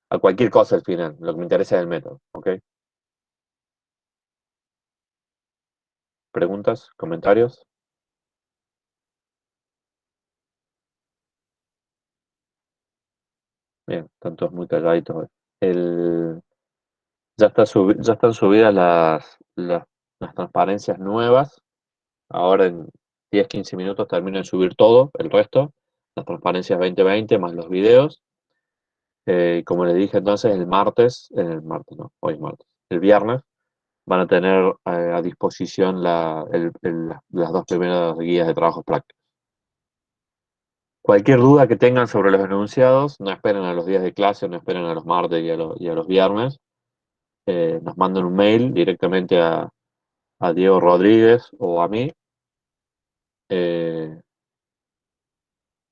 a cualquier cosa al final, lo que me interesa es el método, ¿ok? ¿Preguntas? ¿Comentarios? Bien, están todos muy calladitos hoy. Ya están subidas las transparencias nuevas. Ahora en 10-15 minutos termino de subir todo, el resto, las transparencias 2020 más los videos. Como les dije entonces, el martes no, hoy es martes, el viernes van a tener a disposición las 2 primeras guías de trabajos prácticos. Cualquier duda que tengan sobre los enunciados, no esperen a los días de clase, no esperen a los martes y a los viernes. Nos mandan un mail directamente a Diego Rodríguez o a mí.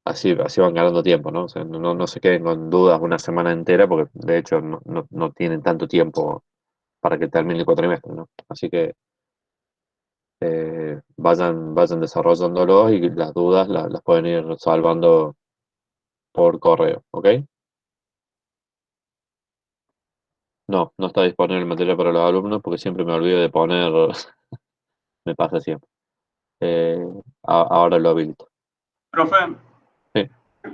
Así van ganando tiempo, ¿no? O sea, no se queden con dudas una semana entera, porque de hecho no tienen tanto tiempo para que termine el cuatrimestre, ¿no? Así que vayan desarrollándolos y las dudas las pueden ir salvando por correo, ¿ok? No está disponible el material para los alumnos porque siempre me olvido de poner, me pasa siempre. Ahora lo habilito. Profe, Sí,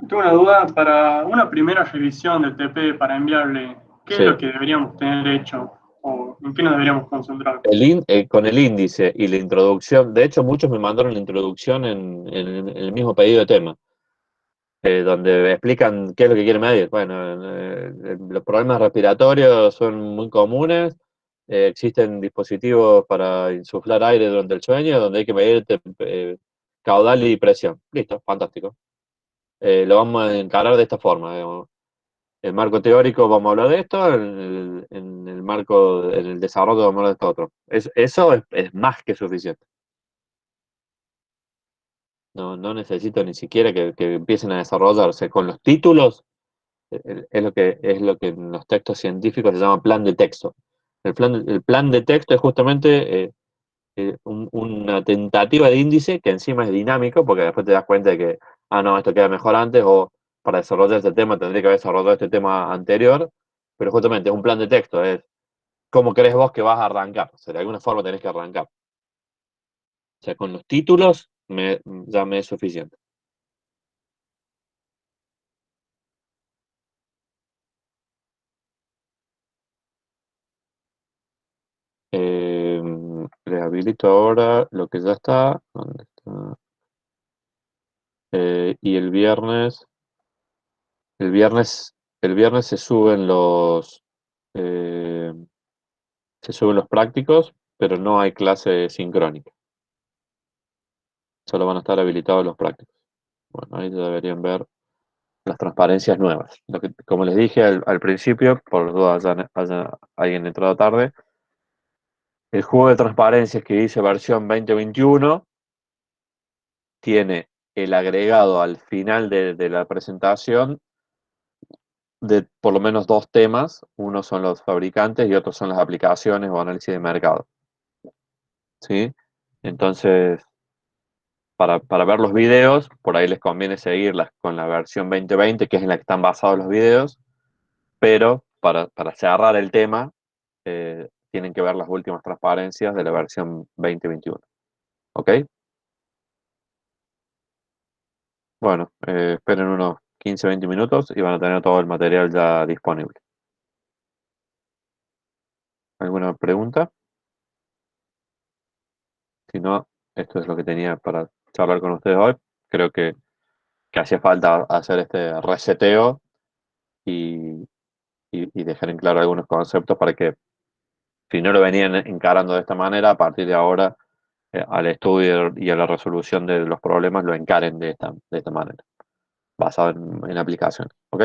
tengo una duda. Para una primera revisión del TP para enviarle, ¿qué es sí. lo que deberíamos tener hecho o en qué nos deberíamos concentrar? Con el índice y la introducción, de hecho muchos me mandaron la introducción en el mismo pedido de tema, donde explican qué es lo que quieren medir. Bueno, los problemas respiratorios son muy comunes, existen dispositivos para insuflar aire durante el sueño, donde hay que medir caudal y presión. Listo, fantástico. Lo vamos a encarar de esta forma, digamos. El marco teórico vamos a hablar de esto, en el marco, en el desarrollo vamos a hablar de esto otro. Eso es más que suficiente. No necesito ni siquiera que empiecen a desarrollarse. Con los títulos Es lo que en los textos científicos se llama plan de texto. El plan de texto es justamente una tentativa de índice que encima es dinámico, porque después te das cuenta de que, no, esto queda mejor antes, o para desarrollar este tema tendría que haber desarrollado este tema anterior, pero justamente es un plan de texto, es cómo crees vos que vas a arrancar, o sea, de alguna forma tenés que arrancar. O sea, con los títulos ya me es suficiente. Les habilito ahora lo que ya está. ¿Dónde está? Y el viernes se suben eh, los prácticos, pero no hay clase sincrónica. Solo van a estar habilitados los prácticos. Bueno, ahí ya deberían ver las transparencias nuevas. Como les dije al principio, por duda haya alguien entrado tarde, el juego de transparencias que dice versión 2021 tiene el agregado al final de la presentación de por lo menos dos temas. Uno son los fabricantes y otros son las aplicaciones o análisis de mercado. ¿Sí? Entonces, para ver los videos, por ahí les conviene seguirlas con la versión 2020, que es en la que están basados los videos, pero para cerrar el tema, tienen que ver las últimas transparencias de la versión 2021. ¿Ok? Bueno, esperen unos 15-20 minutos y van a tener todo el material ya disponible. ¿Alguna pregunta? Si no, esto es lo que tenía para charlar con ustedes hoy. Creo que hacía falta hacer este reseteo y dejar en claro algunos conceptos para que, si no lo venían encarando de esta manera, a partir de ahora, al estudio y a la resolución de los problemas, lo encaren de esta manera, basado en aplicaciones. ¿Ok?